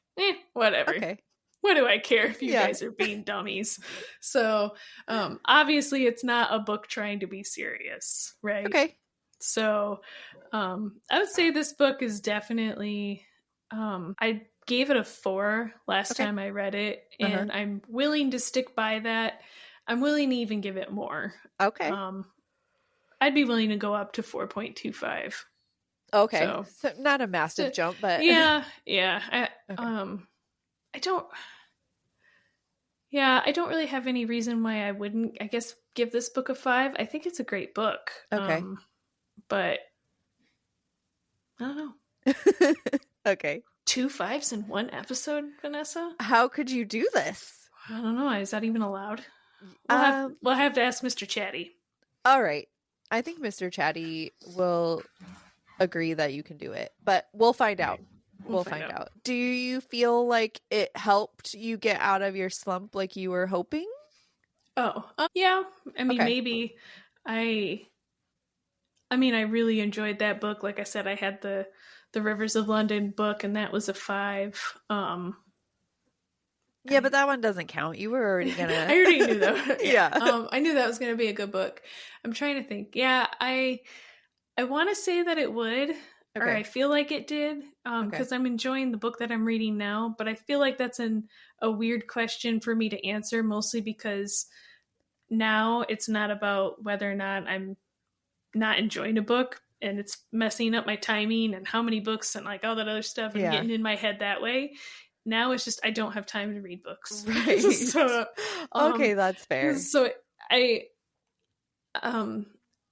[SPEAKER 1] whatever. Okay. What do I care if you guys are being dummies? So obviously it's not a book trying to be serious, right? Okay. So I would say this book is definitely, I gave it a 4 last time I read it, and I'm willing to stick by that. I'm willing to even give it more. Okay. I'd be willing to go up to 4.25.
[SPEAKER 2] Okay. So not a massive jump, but
[SPEAKER 1] yeah. I don't really have any reason why I wouldn't, I guess, give this book a 5. I think it's a great book. Okay. But I don't know.
[SPEAKER 2] Okay.
[SPEAKER 1] 2 5s in one episode, Vanessa?
[SPEAKER 2] How could you do this?
[SPEAKER 1] I don't know. Is that even allowed? We'll have to ask Mr. Chatty.
[SPEAKER 2] All right. I think Mr. Chatty will agree that you can do it, but we'll find out. We'll find out. Do you feel like it helped you get out of your slump like you were hoping?
[SPEAKER 1] Oh, yeah. I mean, maybe. I really enjoyed that book. Like I said, I had the Rivers of London book, and that was a 5.
[SPEAKER 2] Yeah, but that one doesn't count. You were already gonna.
[SPEAKER 1] I already knew that. Yeah. I knew that was gonna be a good book. I'm trying to think. Yeah, I want to say that it would, or I feel like it did, because I'm enjoying the book that I'm reading now. But I feel like that's a weird question for me to answer, mostly because now it's not about whether or not I'm not enjoying a book and it's messing up my timing and how many books and like all that other stuff and getting in my head that way. Now it's just I don't have time to read books.
[SPEAKER 2] Right. So, okay, that's fair.
[SPEAKER 1] So and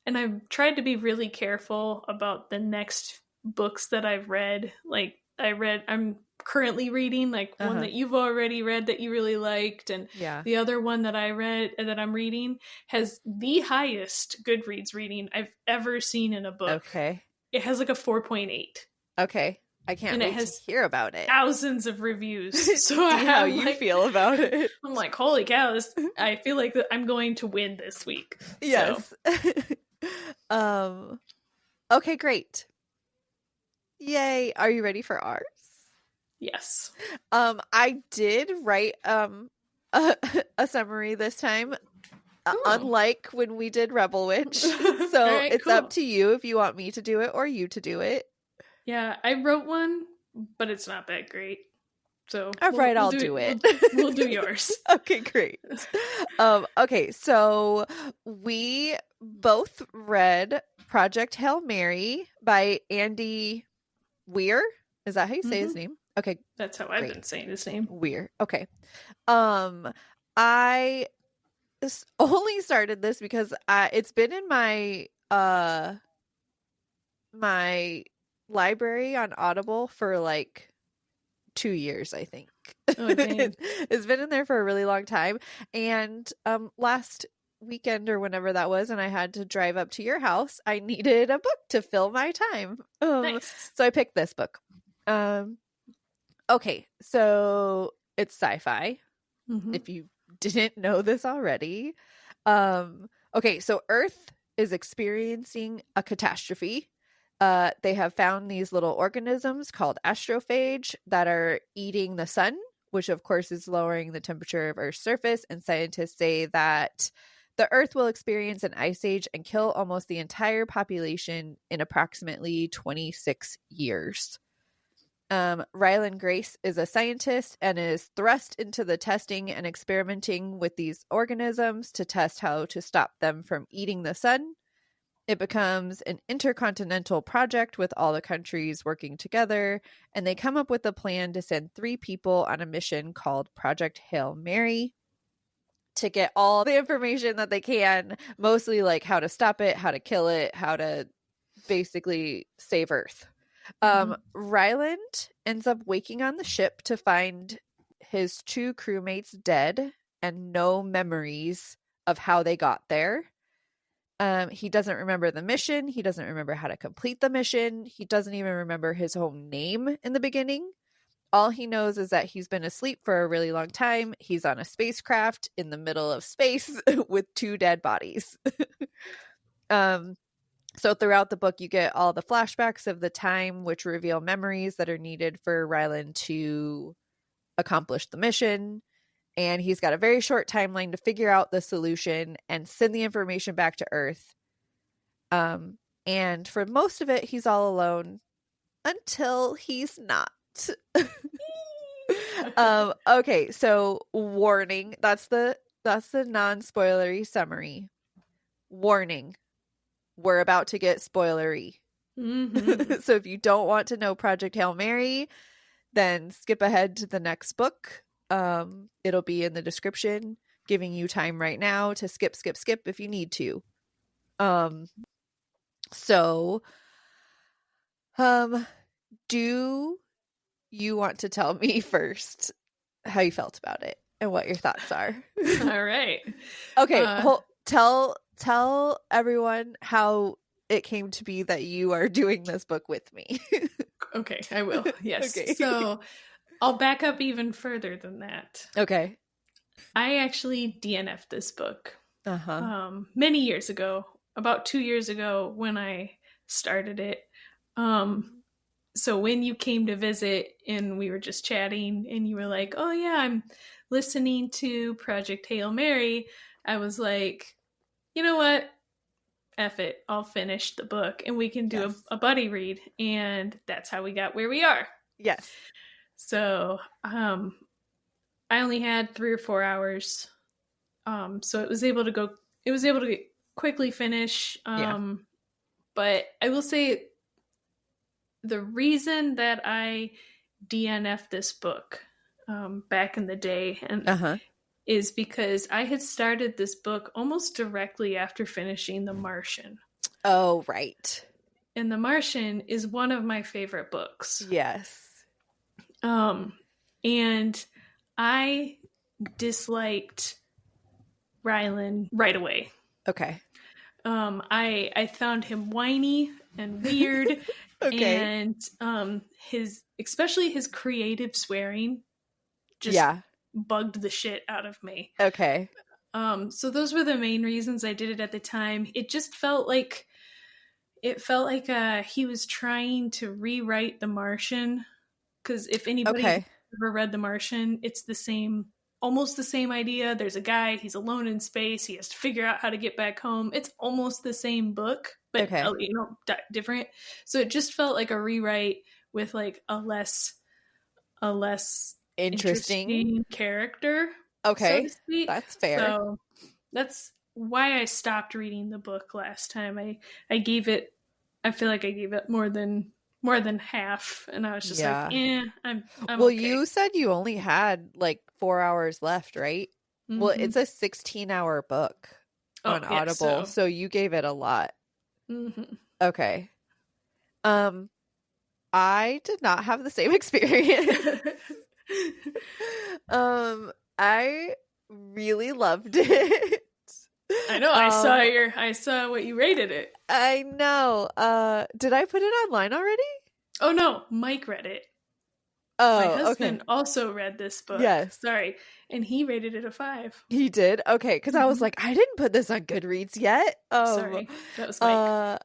[SPEAKER 1] I've tried to be really careful about the next books that I've read. Like I'm currently reading like one that you've already read that you really liked, and the other one that I read that I'm reading has the highest Goodreads reading I've ever seen in a book. Okay. It has like a 4.8.
[SPEAKER 2] Okay. I can't wait to hear about it.
[SPEAKER 1] Thousands of reviews. So
[SPEAKER 2] how you feel about it.
[SPEAKER 1] I'm like, holy cow, I feel like I'm going to win this week.
[SPEAKER 2] Yes. So. Okay, great. Yay. Are you ready for ours?
[SPEAKER 1] Yes.
[SPEAKER 2] I did write a summary this time. Unlike when we did Rebelwitch. So it's up to you if you want me to do it or you to do it.
[SPEAKER 1] Yeah, I wrote one, but it's not that great. So
[SPEAKER 2] I'll do it.
[SPEAKER 1] We'll do yours.
[SPEAKER 2] Okay, great. Okay, so we both read Project Hail Mary by Andy Weir. Is that how you say his name? Okay.
[SPEAKER 1] That's how I've been saying his name.
[SPEAKER 2] Weir. Okay. I only started this because it's been in my my library on Audible for like 2 years, I think.
[SPEAKER 1] Oh, dang.
[SPEAKER 2] It's been in there for a really long time. And last weekend or whenever that was, and I had to drive up to your house, I needed a book to fill my time.
[SPEAKER 1] Nice.
[SPEAKER 2] So I picked this book. Okay, so it's sci-fi. If you didn't know this already. Okay, so Earth is experiencing a catastrophe. They have found these little organisms called astrophage that are eating the sun, which of course is lowering the temperature of Earth's surface. And scientists say that The Earth will experience an ice age and kill almost the entire population in approximately 26 years. Rylan Grace is a scientist and is thrust into the testing and experimenting with these organisms to test how to stop them from eating the sun. It becomes an intercontinental project with all the countries working together, and they come up with a plan to send 3 people on a mission called Project Hail Mary to get all the information that they can, mostly like how to stop it, how to kill it, how to basically save Earth. Ryland ends up waking on the ship to find his 2 crewmates dead and no memories of how they got there. He doesn't remember the mission. He doesn't remember how to complete the mission. He doesn't even remember his own name in the beginning. All he knows is that he's been asleep for a really long time. He's on a spacecraft in the middle of space with 2 dead bodies. So throughout the book, you get all the flashbacks of the time, which reveal memories that are needed for Rylan to accomplish the mission. And he's got a very short timeline to figure out the solution and send the information back to Earth. And for most of it, he's all alone until he's not. Okay, so warning. That's the non-spoilery summary. Warning. We're about to get spoilery. Mm-hmm. So if you don't want to know Project Hail Mary, then skip ahead to the next book. It'll be in the description, giving you time right now to skip if you need to. Do you want to tell me first how you felt about it and what your thoughts are?
[SPEAKER 1] All right.
[SPEAKER 2] Okay. Tell everyone how it came to be that you are doing this book with me.
[SPEAKER 1] Okay, I will. Yes.
[SPEAKER 2] Okay.
[SPEAKER 1] So I'll back up even further than that.
[SPEAKER 2] Okay.
[SPEAKER 1] I actually DNF'd this book many years ago, about 2 years ago when I started it. So when you came to visit and we were just chatting and you were like, oh yeah, I'm listening to Project Hail Mary, I was like, you know what? F it. I'll finish the book and we can do a buddy read. And that's how we got where we are.
[SPEAKER 2] Yes.
[SPEAKER 1] So I only had 3 or 4 hours. So it was able to quickly finish. But I will say the reason that I DNF'd this book back in the day and is because I had started this book almost directly after finishing The Martian.
[SPEAKER 2] Oh, right.
[SPEAKER 1] And The Martian is one of my favorite books.
[SPEAKER 2] Yes.
[SPEAKER 1] And I disliked Rylan right away.
[SPEAKER 2] Okay.
[SPEAKER 1] I found him whiny and weird. Okay. And especially his creative swearing just bugged the shit out of me.
[SPEAKER 2] Okay.
[SPEAKER 1] So those were the main reasons I did it at the time. It just felt like he was trying to rewrite The Martian, because if anybody ever read The Martian, it's almost the same idea. There's a guy, he's alone in space, he has to figure out how to get back home. It's almost the same book, but different. So it just felt like a rewrite with like a less interesting character.
[SPEAKER 2] Okay,
[SPEAKER 1] so to speak.
[SPEAKER 2] That's fair.
[SPEAKER 1] So that's why I stopped reading the book last time. I gave it. I feel like I gave it more than half, and I was just like, I'm
[SPEAKER 2] well,
[SPEAKER 1] okay.
[SPEAKER 2] You said you only had like 4 hours left, right? Mm-hmm. Well, it's a 16-hour book on Audible, so you gave it a lot.
[SPEAKER 1] Mm-hmm.
[SPEAKER 2] Okay. I did not have the same experience. I really loved it.
[SPEAKER 1] I know. I saw what you rated it.
[SPEAKER 2] I know. Did I put it online already?
[SPEAKER 1] Oh no, Mike read it.
[SPEAKER 2] Oh,
[SPEAKER 1] my husband also read this book.
[SPEAKER 2] Yes.
[SPEAKER 1] Sorry, and he rated it a 5.
[SPEAKER 2] He did? Okay, because I was like, I didn't put this on Goodreads yet.
[SPEAKER 1] Sorry, that was Mike.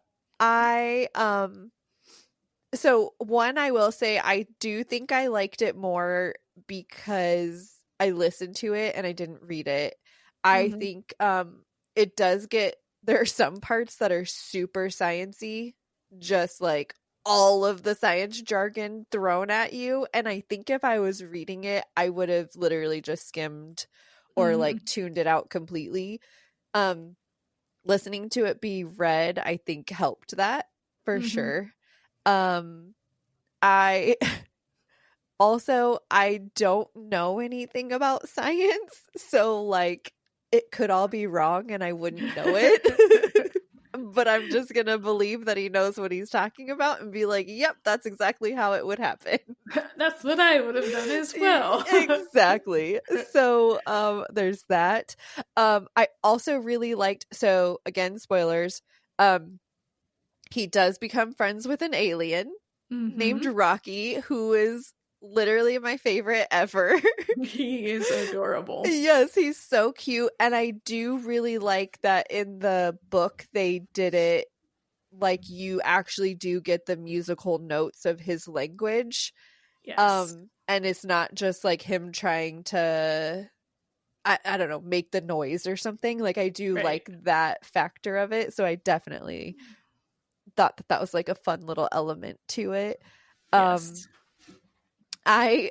[SPEAKER 2] So one, I will say, I do think I liked it more because I listened to it and I didn't read it. I think it does get, there are some parts that are super sciencey, just like all of the science jargon thrown at you. And I think if I was reading it, I would have literally just skimmed or like tuned it out completely. Listening to it be read, I think helped that for sure. I also, I don't know anything about science, so like it could all be wrong and I wouldn't know it. But I'm just going to believe that he knows what he's talking about and be like, yep, that's exactly how it would happen.
[SPEAKER 1] That's what I would have done as well.
[SPEAKER 2] Exactly. So there's that. I also really liked, so again, spoilers, he does become friends with an alien named Rocky, who is literally my favorite ever.
[SPEAKER 1] He is adorable.
[SPEAKER 2] Yes, he's so cute. And I do really like that in the book they did it like you actually do get the musical notes of his language.
[SPEAKER 1] Yes.
[SPEAKER 2] And it's not just like him trying to I don't know, make the noise or something. Like I do like that factor of it. So I definitely thought that was like a fun little element to it.
[SPEAKER 1] Yes.
[SPEAKER 2] I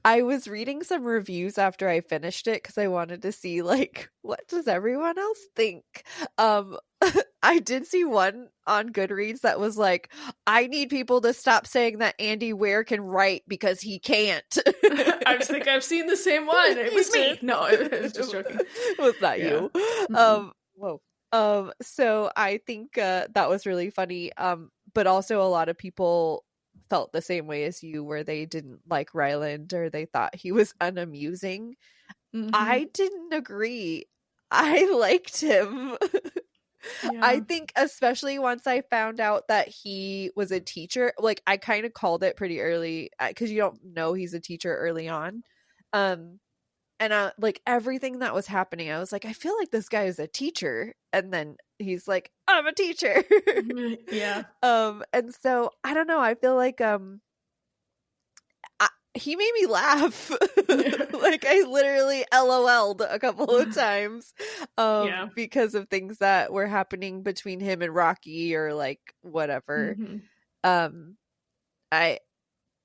[SPEAKER 2] was reading some reviews after I finished it because I wanted to see like what does everyone else think. I did see one on Goodreads that was like, I need people to stop saying that Andy Weir can write because he can't.
[SPEAKER 1] I think I've seen the same one. It was me. No, it was just joking.
[SPEAKER 2] It was not you. Whoa. So I think that was really funny. But also a lot of people felt the same way as you, where they didn't like Ryland or they thought he was unamusing. I didn't agree. I liked him. Yeah. I think especially once I found out that he was a teacher, like I kind of called it pretty early because you don't know he's a teacher early on. And like everything that was happening, I was like, I feel like this guy is a teacher. And then he's like, I'm a teacher.
[SPEAKER 1] Yeah.
[SPEAKER 2] And so I don't know. I feel like he made me laugh. Like I literally LOL'd a couple of times because of things that were happening between him and Rocky or like whatever.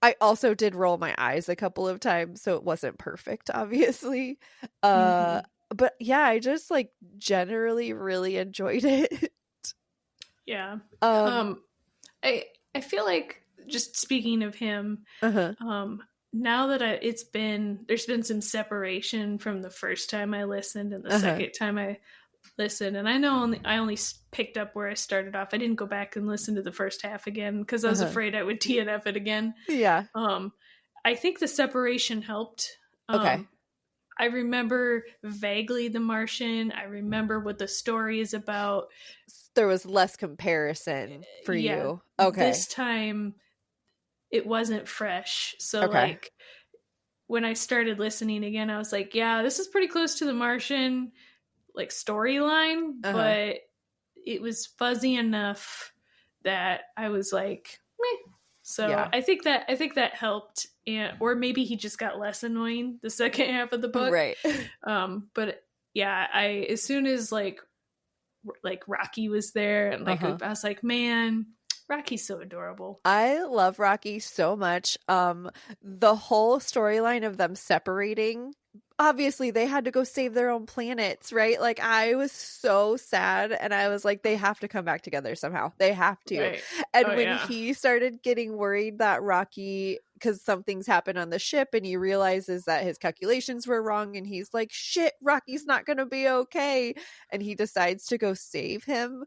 [SPEAKER 2] I also did roll my eyes a couple of times, so it wasn't perfect, obviously. But yeah, I just like generally really enjoyed it.
[SPEAKER 1] Yeah. I feel like, just speaking of him, now that there's been some separation from the first time I listened and the second time I listened, and I know I only picked up where I started off. I didn't go back and listen to the first half again because I was afraid I would DNF it again. Yeah. I think the separation helped.
[SPEAKER 2] Okay.
[SPEAKER 1] I remember vaguely The Martian. I remember what the story is about.
[SPEAKER 2] There was less comparison for you. Okay.
[SPEAKER 1] This time it wasn't fresh. So like when I started listening again, I was like, yeah, this is pretty close to The Martian like storyline, but it was fuzzy enough that I was like, meh. So I think that helped, or maybe he just got less annoying the second half of the book, right? But yeah, as soon as like Rocky was there and like I was like, man, Rocky's so adorable.
[SPEAKER 2] I love Rocky so much. The whole storyline of them separating, obviously they had to go save their own planets, right? Like I was so sad and I was like, they have to come back together somehow. They have to. Right. And when he started getting worried that Rocky, because something's happened on the ship and he realizes that his calculations were wrong and he's like, shit, Rocky's not going to be okay. And he decides to go save him.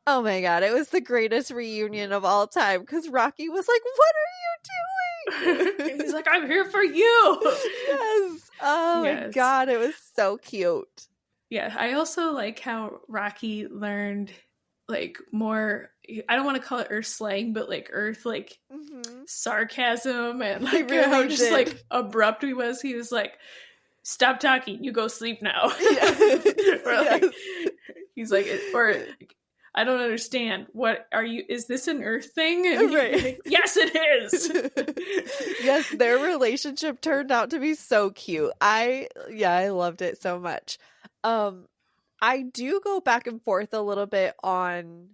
[SPEAKER 2] Oh my God, it was the greatest reunion of all time because Rocky was like, what are you doing?
[SPEAKER 1] He's like, I'm here for you.
[SPEAKER 2] Yes. Oh my God, it was so cute.
[SPEAKER 1] Yeah, I also like how Rocky learned like more, I don't want to call it Earth slang, but like Earth like sarcasm and like really how just like abrupt he was. He was like, stop talking, you go sleep now. Or like, he's like, or I don't understand. What are you? Is this an Earth thing? And like, yes, it is.
[SPEAKER 2] Yes, their relationship turned out to be so cute. I loved it so much. I do go back and forth a little bit on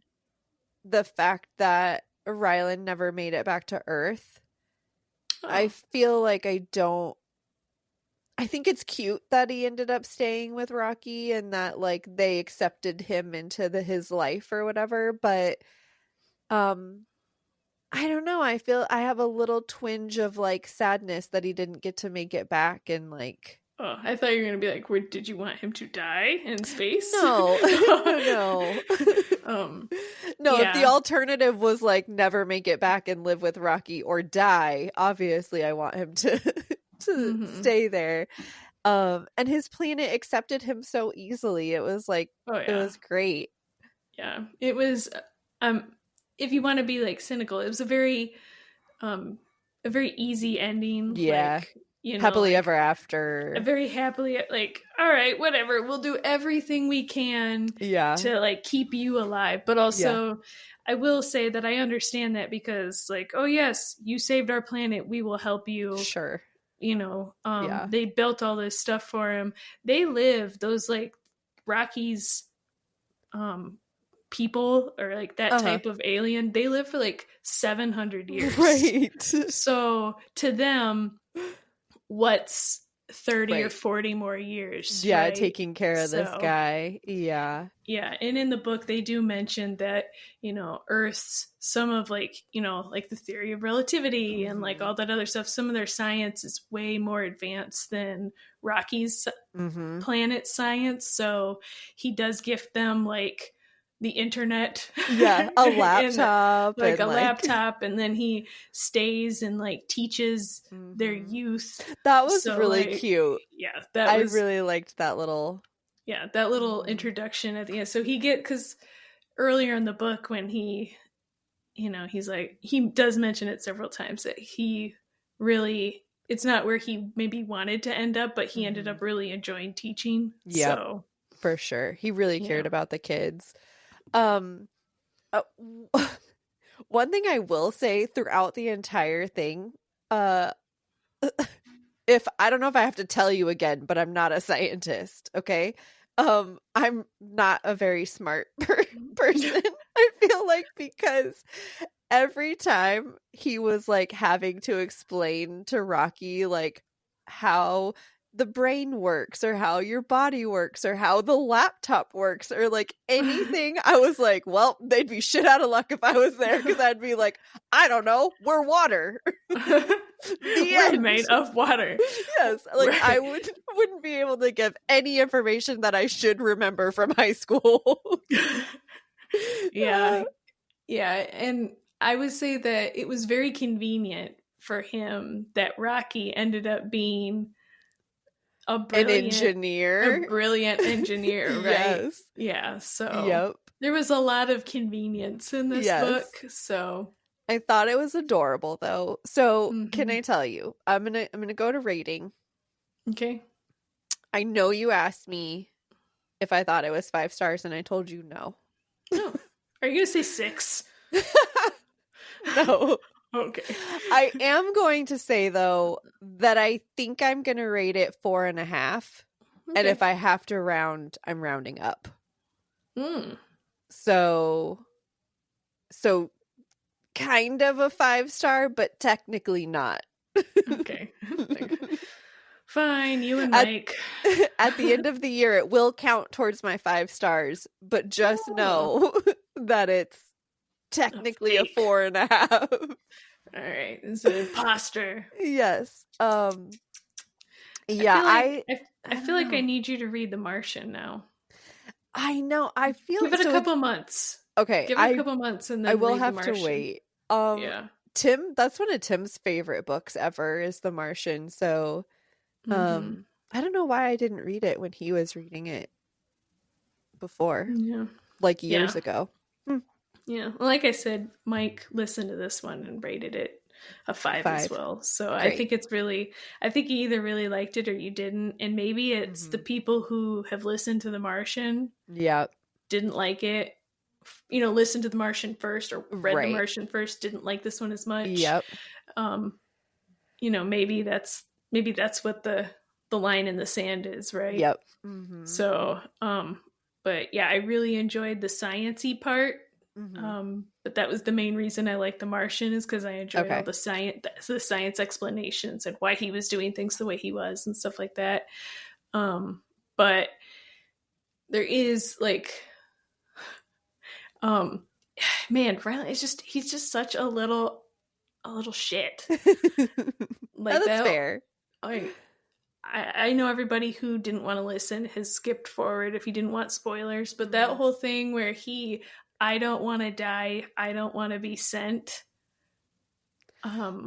[SPEAKER 2] the fact that Rylan never made it back to Earth. Oh. I feel like I think it's cute that he ended up staying with Rocky and that like they accepted him into his life or whatever, but I don't know. I feel I have a little twinge of like sadness that he didn't get to make it back and like.
[SPEAKER 1] Oh, I thought you were gonna be like, did you want him to die in space?
[SPEAKER 2] No, no. No, yeah. If the alternative was like never make it back and live with Rocky or die, obviously I want him to stay there. And his planet accepted him so easily. It was like, It was great.
[SPEAKER 1] Yeah, it was. If you want to be like cynical, it was a very easy ending.
[SPEAKER 2] Yeah.
[SPEAKER 1] Like,
[SPEAKER 2] happily ever after.
[SPEAKER 1] A very happily, like, all right, whatever. We'll do everything we can to like keep you alive. But also, I will say that I understand that because like, oh yes, you saved our planet. We will help you.
[SPEAKER 2] Sure.
[SPEAKER 1] They built all this stuff for him. They live, those like Rocky's people or like that type of alien, they live for like 700 years.
[SPEAKER 2] Right.
[SPEAKER 1] So to them, what's 30 or 40 more years?
[SPEAKER 2] Yeah,
[SPEAKER 1] right?
[SPEAKER 2] taking care of this guy. Yeah.
[SPEAKER 1] Yeah. And in the book, they do mention that, Earth's some of like, like the theory of relativity and like all that other stuff. Some of their science is way more advanced than Rocky's planet science. So he does gift them like the internet,
[SPEAKER 2] a laptop,
[SPEAKER 1] and, a laptop, and then he stays and like teaches their youth.
[SPEAKER 2] That was really cute.
[SPEAKER 1] Yeah,
[SPEAKER 2] I really liked that little.
[SPEAKER 1] Yeah, that little introduction at the end. So because earlier in the book when he, he's like, he does mention it several times that he really, it's not where he maybe wanted to end up, but he ended up really enjoying teaching.
[SPEAKER 2] Yeah,
[SPEAKER 1] so,
[SPEAKER 2] for sure, he really cared about the kids. One thing I will say throughout the entire thing, if I don't know if I have to tell you again, but I'm not a scientist, okay? I'm not a very smart person. I feel like because every time he was like having to explain to Rocky like how the brain works or how your body works or how the laptop works or like anything, I was like, well, they'd be shit out of luck if I was there because I'd be like, I don't know, we're water.
[SPEAKER 1] We're made of water.
[SPEAKER 2] Yes, like right. I wouldn't be able to give any information that I should remember from high school.
[SPEAKER 1] Yeah, and I would say that it was very convenient for him that Rocky ended up being a brilliant engineer, right?
[SPEAKER 2] Yes.
[SPEAKER 1] Yeah. So there was a lot of convenience in this book. So
[SPEAKER 2] I thought it was adorable, though. So can I tell you? I'm gonna go to rating.
[SPEAKER 1] Okay.
[SPEAKER 2] I know you asked me if I thought it was 5 stars, and I told you no.
[SPEAKER 1] No. Are you gonna say 6?
[SPEAKER 2] No.
[SPEAKER 1] Okay.
[SPEAKER 2] I am going to say, though, that I think I'm going to rate it 4.5. Okay. And if I have to round, I'm rounding up. So kind of a 5 star, but technically not.
[SPEAKER 1] Okay. Fine, you and Mike.
[SPEAKER 2] At the end of the year, it will count towards my 5 stars, but just know that it's technically a 4.5.
[SPEAKER 1] All right, it's an imposter.
[SPEAKER 2] Yes. I
[SPEAKER 1] feel like I need you to read The Martian now.
[SPEAKER 2] I know. I feel
[SPEAKER 1] give it a couple months.
[SPEAKER 2] Okay,
[SPEAKER 1] give it a couple months, and then
[SPEAKER 2] I will have to wait. Tim, that's one of Tim's favorite books ever is The Martian. So, I don't know why I didn't read it when he was reading it before, like years ago.
[SPEAKER 1] Yeah, like I said, Mike listened to this one and rated it a 5 as well. So great. I think I think you either really liked it or you didn't. And maybe it's the people who have listened to The Martian.
[SPEAKER 2] Yeah.
[SPEAKER 1] Didn't like it. Listened to The Martian first or read The Martian first, didn't like this one as much.
[SPEAKER 2] Yep.
[SPEAKER 1] Maybe that's what the line in the sand is, right?
[SPEAKER 2] Yep.
[SPEAKER 1] So, But yeah, I really enjoyed the science-y part. But that was the main reason I liked The Martian, is because I enjoyed all the science explanations and why he was doing things the way he was and stuff like that. But there is like, man, Riley, he's just such a little shit. Like
[SPEAKER 2] that's fair.
[SPEAKER 1] I know everybody who didn't want to listen has skipped forward if you didn't want spoilers, but that whole thing where I don't want to die, I don't want to be sent.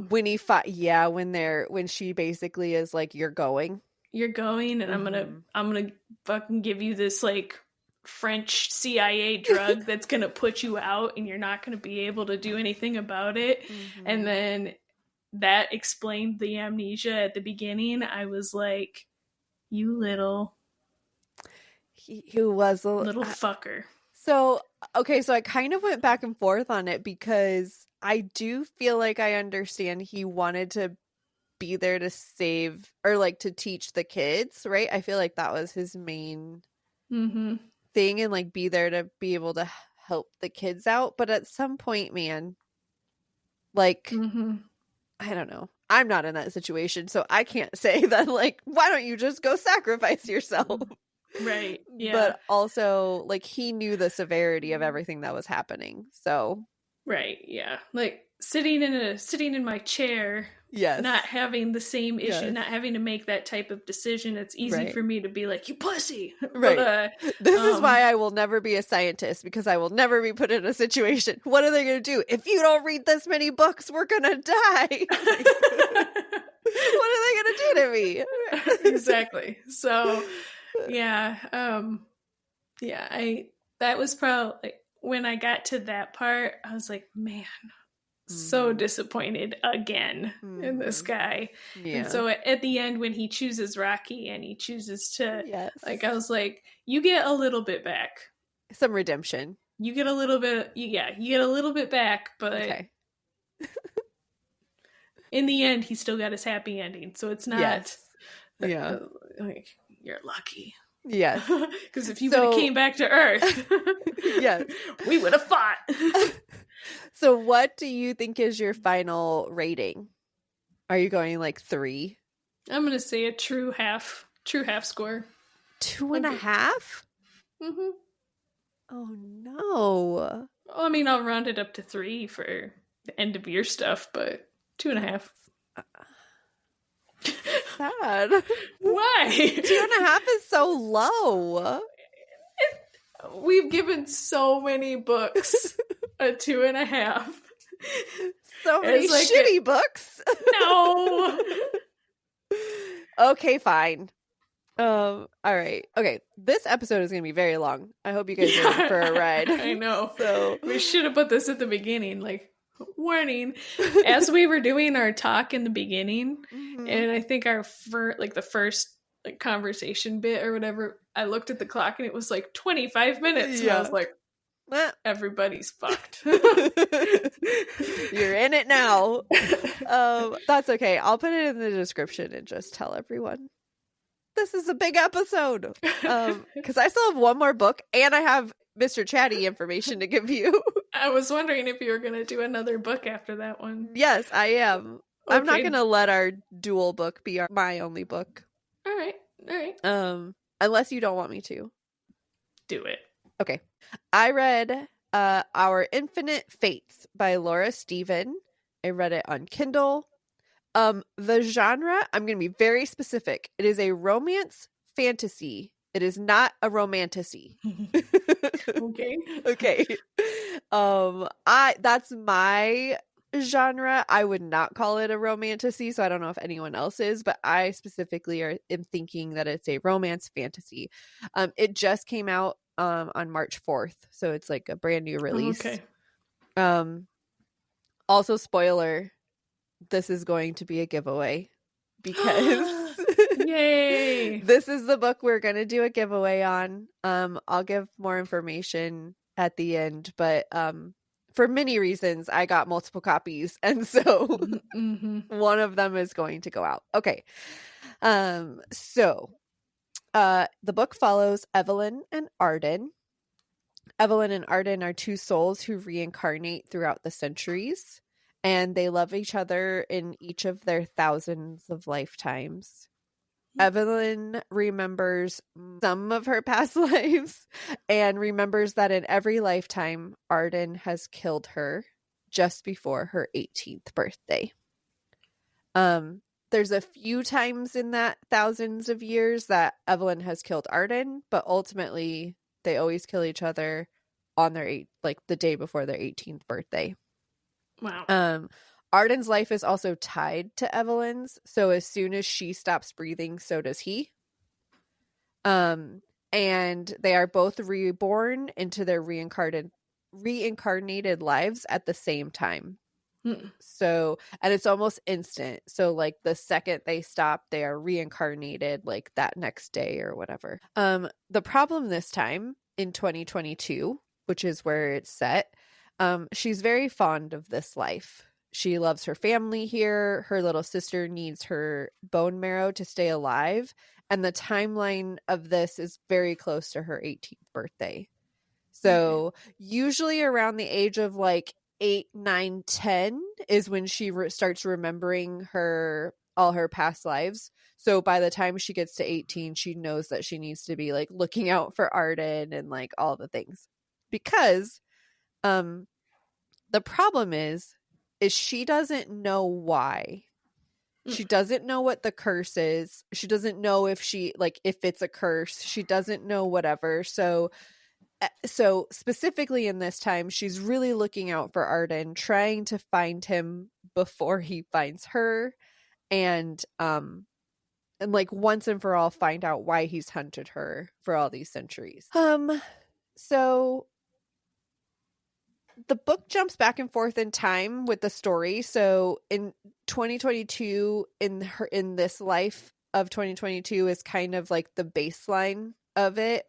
[SPEAKER 2] When he fought, when she basically is like, you're going,
[SPEAKER 1] and I'm gonna fucking give you this like French CIA drug that's gonna put you out, and you're not gonna be able to do anything about it. And then that explained the amnesia at the beginning. I was like, you little little fucker.
[SPEAKER 2] So I kind of went back and forth on it, because I do feel like I understand he wanted to be there to save, or like to teach the kids, right? I feel like that was his main thing, and like be there to be able to help the kids out. But at some point, man, like, I don't know. I'm not in that situation, so I can't say that, like, why don't you just go sacrifice yourself?
[SPEAKER 1] Right. Yeah.
[SPEAKER 2] But also, like, he knew the severity of everything that was happening. So.
[SPEAKER 1] Right. Yeah. Like sitting in my chair.
[SPEAKER 2] Yes.
[SPEAKER 1] Not having the same issue, not having to make that type of decision. It's easy for me to be like, you pussy.
[SPEAKER 2] Right.
[SPEAKER 1] But,
[SPEAKER 2] this is why I will never be a scientist, because I will never be put in a situation. What are they going to do? If you don't read this many books, we're going to die. What are they going to do to me?
[SPEAKER 1] Exactly. So, yeah. That was probably, like, when I got to that part, I was like, man, so disappointed again in this guy. And so at the end, when he chooses Rocky and he chooses to, like, I was like, you get a little bit back.
[SPEAKER 2] Some redemption.
[SPEAKER 1] You get a little bit, you get a little bit back, but in the end, he still got his happy ending. So it's not, like, you're lucky.
[SPEAKER 2] Yes.
[SPEAKER 1] Because if you would have came back to Earth, we would have fought.
[SPEAKER 2] So what do you think is your final rating? Are you going like 3?
[SPEAKER 1] I'm going to say a true half score.
[SPEAKER 2] 2.5? Oh no.
[SPEAKER 1] Well, I mean, I'll round it up to 3 for the end of year stuff, but 2.5.
[SPEAKER 2] Sad.
[SPEAKER 1] Why?
[SPEAKER 2] 2.5 is so low.
[SPEAKER 1] We've given so many books a 2.5.
[SPEAKER 2] So many shitty books.
[SPEAKER 1] No.
[SPEAKER 2] Okay, fine. All right. Okay, this episode is going to be very long. I hope you guys are ready for a ride.
[SPEAKER 1] I know. So we should have put this at the beginning, like, warning. As we were doing our talk in the beginning, and I think our the first like conversation bit or whatever, I looked at the clock and it was like 25 minutes. And I was like, everybody's fucked.
[SPEAKER 2] You're in it now. That's okay. I'll put it in the description and just tell everyone. This is a big episode. Because I still have one more book and I have Mr. Chatty information to give you.
[SPEAKER 1] I was wondering if you were going to do another book after that one.
[SPEAKER 2] Yes, I am. Okay. I'm not going to let our dual book be my only book.
[SPEAKER 1] All right.
[SPEAKER 2] Unless you don't want me to.
[SPEAKER 1] Do it.
[SPEAKER 2] Okay. I read Our Infinite Fates by Laura Stephen. I read it on Kindle. The genre, I'm going to be very specific. It is a romance fantasy. It is not a romantasy. Okay. That's my genre. I would not call it a romantasy, so I don't know if anyone else is, but I specifically am thinking that it's a romance fantasy. It just came out on March 4th, so it's like a brand new release.
[SPEAKER 1] Okay.
[SPEAKER 2] Also, spoiler, this is going to be a giveaway because
[SPEAKER 1] yay!
[SPEAKER 2] This is the book we're going to do a giveaway on. I'll give more information at the end, but for many reasons, I got multiple copies, and so one of them is going to go out. Okay. So The book follows Evelyn and Arden. Evelyn and Arden are two souls who reincarnate throughout the centuries, and they love each other in each of their thousands of lifetimes. Evelyn remembers some of her past lives and remembers that in every lifetime, Arden has killed her just before her 18th birthday. There's a few times in that thousands of years that Evelyn has killed Arden, but ultimately they always kill each other on their the day before their 18th birthday.
[SPEAKER 1] Wow.
[SPEAKER 2] Arden's life is also tied to Evelyn's, so as soon as she stops breathing, so does he. And they are both reborn into their reincarnated lives at the same time. So, and it's almost instant. So like the second they stop, they are reincarnated like that next day or whatever. The problem this time in 2022, which is where it's set, she's very fond of this life. She loves her family here. Her little sister needs her bone marrow to stay alive. And the timeline of this is very close to her 18th birthday. So usually around the age of like 8, 9, 10 is when she starts remembering all her past lives. So by the time she gets to 18, she knows that she needs to be like looking out for Arden and like all the things. Because the problem is she doesn't know why. She doesn't know what the curse is. She doesn't know if it's a curse. She doesn't know whatever. So specifically in this time, she's really looking out for Arden, trying to find him before he finds her, and like once and for all find out why he's hunted her for all these centuries. So the book jumps back and forth in time with the story. So in 2022, in this life of 2022 is kind of like the baseline of it.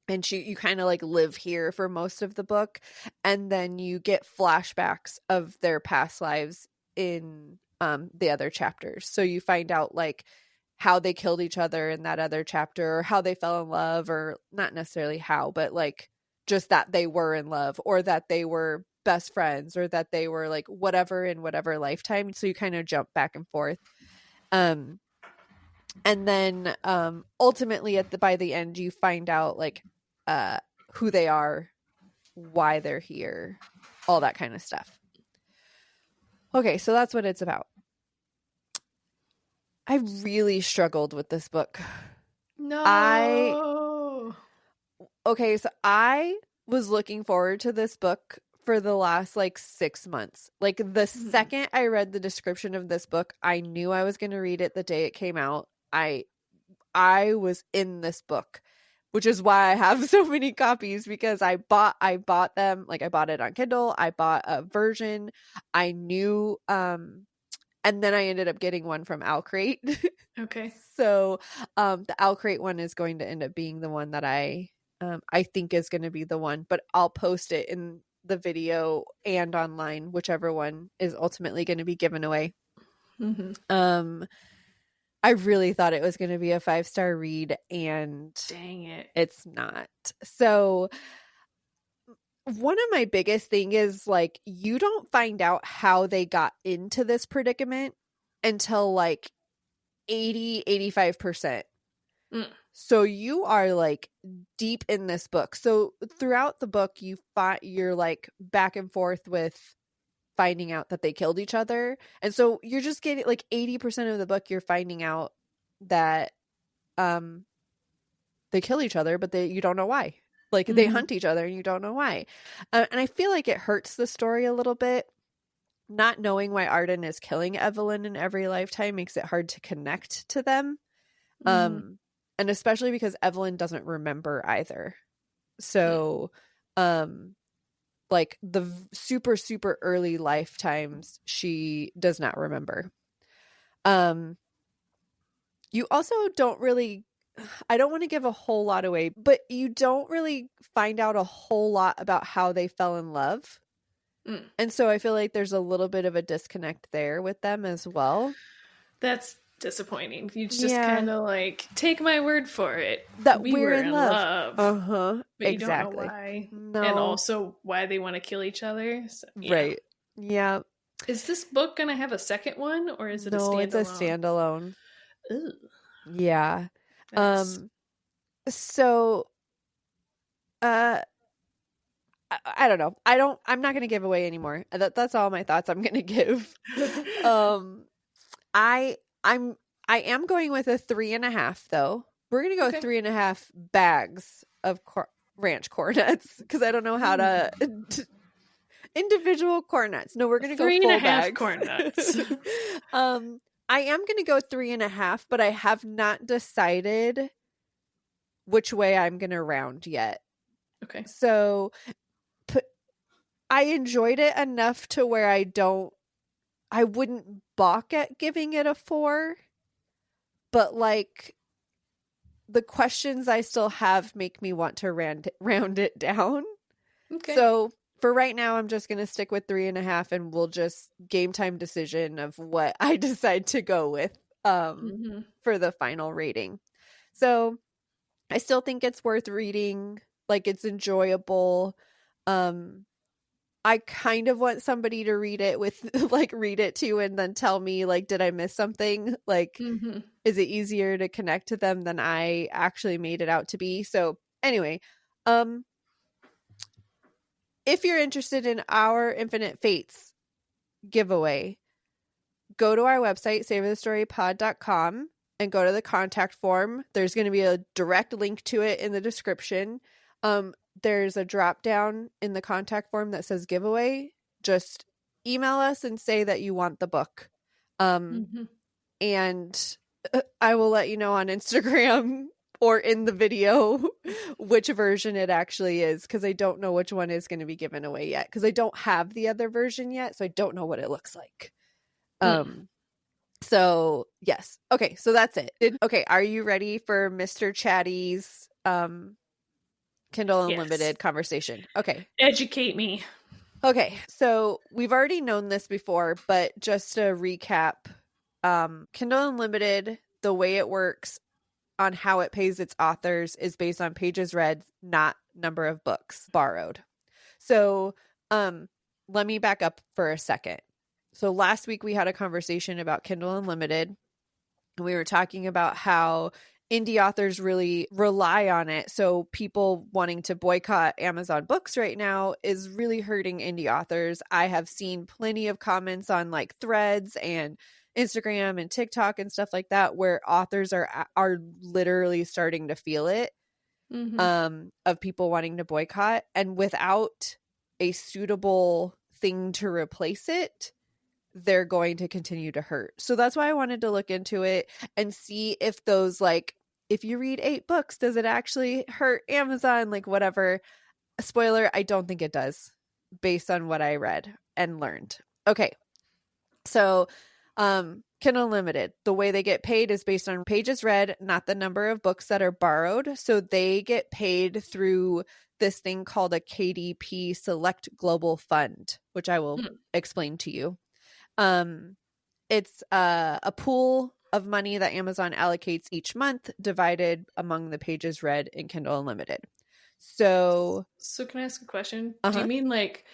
[SPEAKER 2] And you kind of like live here for most of the book. And then you get flashbacks of their past lives in the other chapters. So you find out like how they killed each other in that other chapter, or how they fell in love, or not necessarily how, but like just that they were in love, or that they were best friends, or that they were like whatever in whatever lifetime. So you kind of jump back and forth. And then ultimately by the end, you find out like who they are, why they're here, all that kind of stuff. Okay, so that's what it's about. I really struggled with this book.
[SPEAKER 1] No.
[SPEAKER 2] Okay, so I was looking forward to this book for the last like 6 months. Like the second I read the description of this book, I knew I was going to read it the day it came out. I was in this book, which is why I have so many copies, because I bought them. Like I bought it on Kindle. I bought a version. I knew, and then I ended up getting one from Owlcrate.
[SPEAKER 1] Okay.
[SPEAKER 2] So, the Owlcrate one is going to end up being the one that I think is going to be the one, but I'll post it in the video and online, whichever one is ultimately going to be given away. I really thought it was going to be a 5-star read, and
[SPEAKER 1] dang it,
[SPEAKER 2] it's not. So one of my biggest thing is like, you don't find out how they got into this predicament until like 80-85%. So you are like deep in this book. So throughout the book, you're like back and forth with finding out that they killed each other. And so you're just getting like 80% of the book, you're finding out that they kill each other, but you don't know why. Like they hunt each other and you don't know why. And I feel like it hurts the story a little bit. Not knowing why Arden is killing Evelyn in every lifetime makes it hard to connect to them. And especially because Evelyn doesn't remember either. So like the super, super early lifetimes, she does not remember. You also don't really, I don't want to give a whole lot away, but you don't really find out a whole lot about how they fell in love. And so I feel like there's a little bit of a disconnect there with them as well.
[SPEAKER 1] That's disappointing. You just kind of like, take my word for it.
[SPEAKER 2] That
[SPEAKER 1] we were in love.
[SPEAKER 2] Uh-huh.
[SPEAKER 1] But
[SPEAKER 2] exactly.
[SPEAKER 1] You don't know why.
[SPEAKER 2] No.
[SPEAKER 1] And also why they want to kill each other. So,
[SPEAKER 2] Right. Yeah.
[SPEAKER 1] Is this book going to have a second one, or is it a standalone?
[SPEAKER 2] No, it's a standalone.
[SPEAKER 1] Ooh.
[SPEAKER 2] Yeah. So I don't know. I'm not going to give away anymore. That's all my thoughts I'm going to give. I am going with a 3.5 though. We're going to go 3.5 bags of ranch cornets because I don't know how to individual cornets. No, we're going to go full bags.
[SPEAKER 1] 3.5 cornets.
[SPEAKER 2] I am going to go 3.5, but I have not decided which way I'm going to round yet.
[SPEAKER 1] Okay.
[SPEAKER 2] So I enjoyed it enough to where I wouldn't balk at giving it a 4, but like the questions I still have make me want to round it down.
[SPEAKER 1] Okay.
[SPEAKER 2] So for right now, I'm just going to stick with 3.5 and we'll just game time decision of what I decide to go with for the final rating. So I still think it's worth reading. Like it's enjoyable. I kind of want somebody to read it read it to and then tell me like, did I miss something? Like, is it easier to connect to them than I actually made it out to be? So anyway, if you're interested in our Infinite Fates giveaway, go to our website, savorthestorypod.com, and go to the contact form. There's going to be a direct link to it in the description. There's a drop down in the contact form that says giveaway. Just email us and say that you want the book. And I will let you know on Instagram or in the video which version it actually is, because I don't know which one is going to be given away yet, because I don't have the other version yet, so I don't know what it looks like. So yes. Okay, so that's it. Okay, are you ready for Mr. Chatty's Kindle Unlimited conversation? Okay.
[SPEAKER 1] Educate me.
[SPEAKER 2] Okay, so we've already known this before, but just to recap, Kindle Unlimited, the way it works on how it pays its authors is based on pages read, not number of books borrowed. So let me back up for a second. So last week we had a conversation about Kindle Unlimited. We were talking about how indie authors really rely on it. So people wanting to boycott Amazon books right now is really hurting indie authors. I have seen plenty of comments on like Threads and Instagram and TikTok and stuff like that where authors are literally starting to feel it, of people wanting to boycott. And without a suitable thing to replace it, they're going to continue to hurt. So that's why I wanted to look into it and see if those, like, if you read 8 books, does it actually hurt Amazon? Like, whatever. Spoiler, I don't think it does, based on what I read and learned. Okay. So, Kindle Unlimited, the way they get paid is based on pages read, not the number of books that are borrowed. So they get paid through this thing called a KDP Select Global Fund, which I will explain to you. It's a pool of money that Amazon allocates each month, divided among the pages read in Kindle Unlimited. So
[SPEAKER 1] can I ask a question? Do you mean like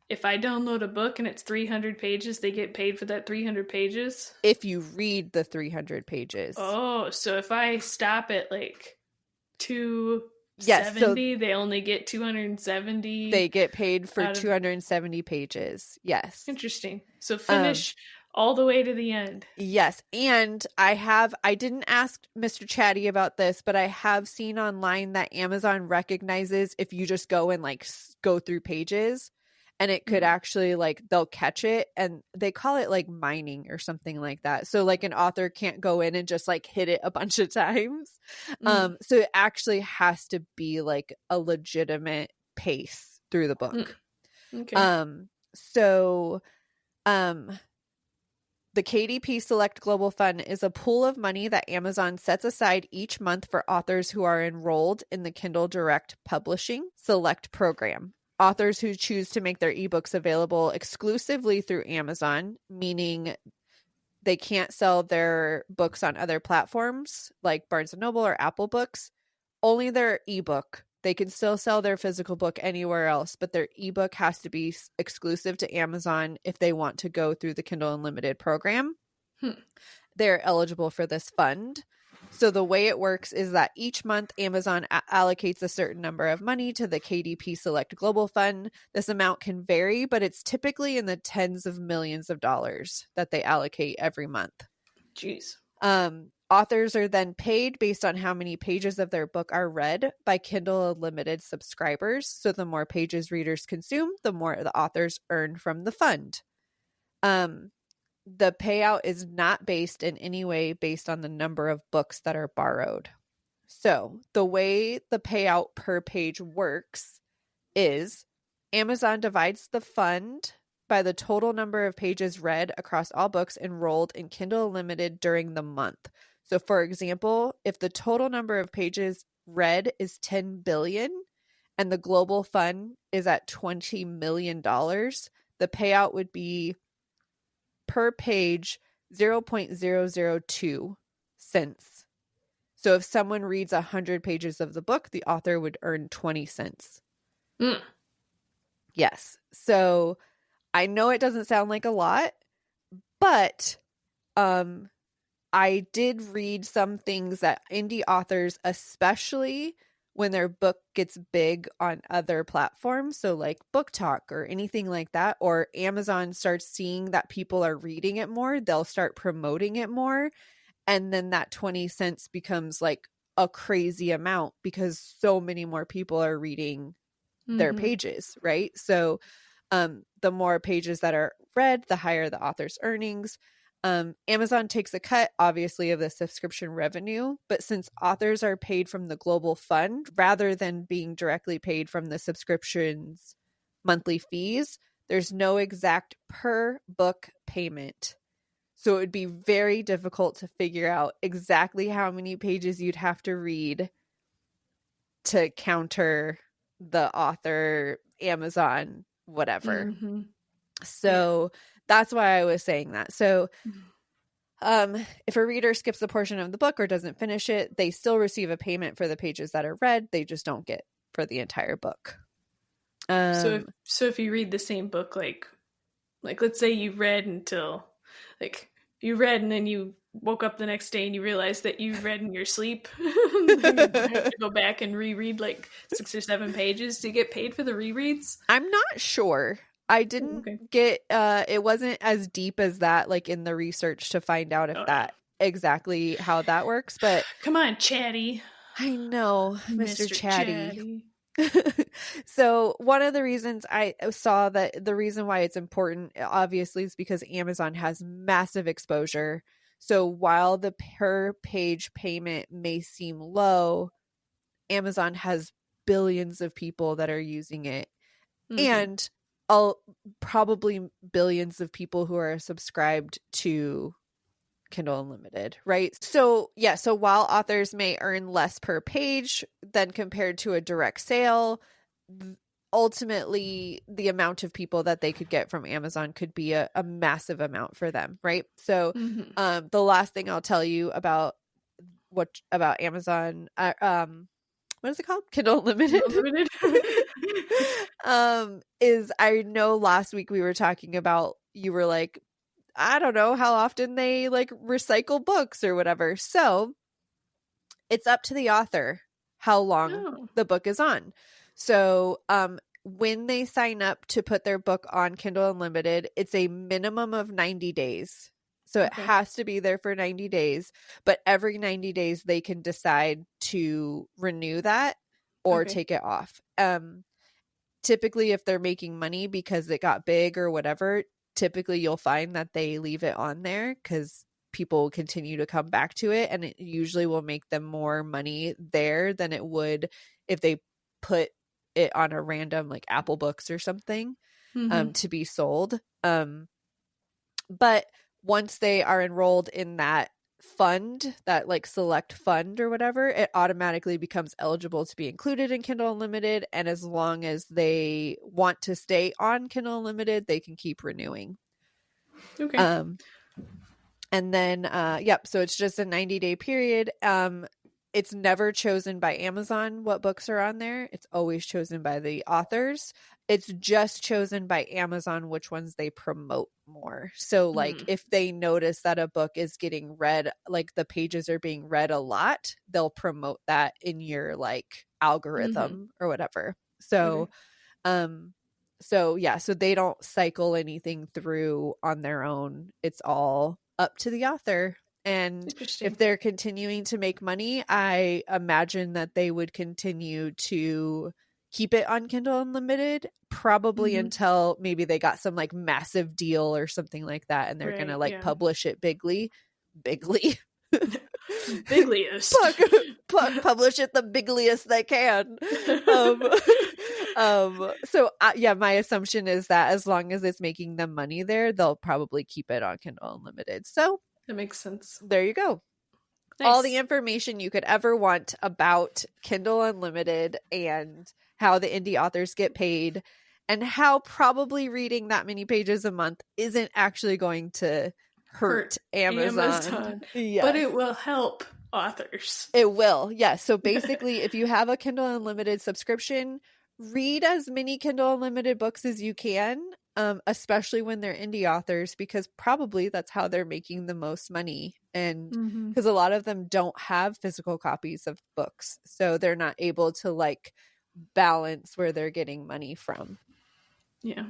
[SPEAKER 1] if I download a book and it's 300 pages, they get paid for that 300 pages?
[SPEAKER 2] If you read the 300 pages.
[SPEAKER 1] Oh, so if I stop at like 270, they only get 270.
[SPEAKER 2] They get paid for 270 pages. Yes.
[SPEAKER 1] Interesting. So finish all the way to the end.
[SPEAKER 2] Yes. And I didn't ask Mr. Chatty about this, but I have seen online that Amazon recognizes if you just go and like go through pages, and it could actually like, they'll catch it, and they call it like mining or something like that. So like an author can't go in and just like hit it a bunch of times. So it actually has to be like a legitimate pace through the book.
[SPEAKER 1] Okay.
[SPEAKER 2] The KDP Select Global Fund is a pool of money that Amazon sets aside each month for authors who are enrolled in the Kindle Direct Publishing Select program. Authors who choose to make their ebooks available exclusively through Amazon, meaning they can't sell their books on other platforms like Barnes & Noble or Apple Books, only their ebook. They can still sell their physical book anywhere else, but their ebook has to be exclusive to Amazon if they want to go through the Kindle Unlimited program. They're eligible for this fund. So the way it works is that each month Amazon allocates a certain number of money to the KDP Select Global Fund. This amount can vary, but it's typically in the tens of millions of dollars that they allocate every month.
[SPEAKER 1] Jeez.
[SPEAKER 2] Authors are then paid based on how many pages of their book are read by Kindle Unlimited subscribers. So the more pages readers consume, the more the authors earn from the fund. The payout is not based in any way based on the number of books that are borrowed. So the way the payout per page works is Amazon divides the fund by the total number of pages read across all books enrolled in Kindle Unlimited during the month. So for example, if the total number of pages read is 10 billion and the global fund is at $20 million, the payout would be per page 0.002 cents. So if someone reads 100 pages of the book, the author would earn 20 cents. Yes. So I know it doesn't sound like a lot, but I did read some things that indie authors, especially when their book gets big on other platforms, so like Book Talk or anything like that, or Amazon starts seeing that people are reading it more, they'll start promoting it more. And then that 20 cents becomes like a crazy amount because so many more people are reading their pages, right? So the more pages that are read, the higher the author's earnings. Amazon takes a cut, obviously, of the subscription revenue, but since authors are paid from the global fund rather than being directly paid from the subscription's monthly fees, there's no exact per book payment. So it would be very difficult to figure out exactly how many pages you'd have to read to counter the author, Amazon, whatever. So that's why I was saying that. So if a reader skips a portion of the book or doesn't finish it, they still receive a payment for the pages that are read. They just don't get for the entire book.
[SPEAKER 1] So if you read the same book, like let's say you read until you read and then you woke up the next day and you realized that you read in your sleep, then you have to go back and reread like 6 or 7 pages to get paid for the rereads.
[SPEAKER 2] I'm not sure. I didn't get it wasn't as deep as that, like in the research to find out if that exactly how that works. But
[SPEAKER 1] come on, Chatty.
[SPEAKER 2] I know, Mr. Chatty. So one of the reasons I saw that the reason why it's important, obviously, is because Amazon has massive exposure. So while the per page payment may seem low, Amazon has billions of people that are using it. And probably billions of people who are subscribed to Kindle Unlimited, right? So yeah, so while authors may earn less per page than compared to a direct sale, ultimately the amount of people that they could get from Amazon could be a massive amount for them, right? So the last thing I'll tell you about Amazon, what is it called? Kindle Unlimited. Is I know last week we were talking about, you were like, I don't know how often they like recycle books or whatever. So it's up to the author how long the book is on. So when they sign up to put their book on Kindle Unlimited, it's a minimum of 90 days. So it has to be there for 90 days, but every 90 days they can decide to renew that or take it off. Typically, if they're making money because it got big or whatever, typically you'll find that they leave it on there because people will continue to come back to it, and it usually will make them more money there than it would if they put it on a random like Apple Books or something to be sold. But once they are enrolled in that fund, that like select fund or whatever, it automatically becomes eligible to be included in Kindle Unlimited. And as long as they want to stay on Kindle Unlimited, they can keep renewing. And then, so it's just a 90-day period. It's never chosen by Amazon what books are on there. It's always chosen by the authors. It's just chosen by Amazon which ones they promote more. So like if they notice that a book is getting read, like the pages are being read a lot, they'll promote that in your like algorithm or whatever. So so they don't cycle anything through on their own. It's all up to the author. And if they're continuing to make money, I imagine that they would continue to keep it on Kindle Unlimited, probably until maybe they got some like massive deal or something like that, and they're gonna like publish it bigly. Bigliest. Publish it the bigliest they can. My assumption is that as long as it's making them money there, they'll probably keep it on Kindle Unlimited. So
[SPEAKER 1] that makes sense.
[SPEAKER 2] There you go. Nice. All the information you could ever want about Kindle Unlimited and how the indie authors get paid and how probably reading that many pages a month isn't actually going to hurt Amazon.
[SPEAKER 1] Yes. But it will help authors.
[SPEAKER 2] It will. Yes. So basically, if you have a Kindle Unlimited subscription, read as many Kindle Unlimited books as you can, especially when they're indie authors, because probably that's how they're making the most money. And because a lot of them don't have physical copies of books, so they're not able to like balance where they're getting money from.
[SPEAKER 1] Yeah.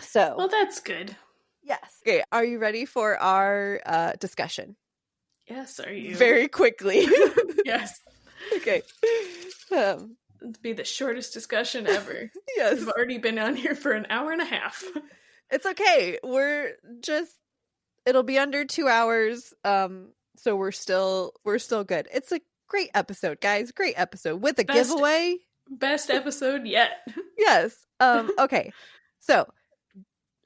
[SPEAKER 2] So,
[SPEAKER 1] well, that's good.
[SPEAKER 2] Yes. Okay. Are you ready for our discussion?
[SPEAKER 1] Yes. Are you?
[SPEAKER 2] Very quickly.
[SPEAKER 1] Yes.
[SPEAKER 2] Okay.
[SPEAKER 1] It'll be the shortest discussion ever.
[SPEAKER 2] Yes.
[SPEAKER 1] We've already been on here for an hour and a half.
[SPEAKER 2] It's okay. It'll be under 2 hours. So we're still good. It's a great episode, guys. Great episode with a giveaway.
[SPEAKER 1] Best episode yet.
[SPEAKER 2] Yes. Okay. So,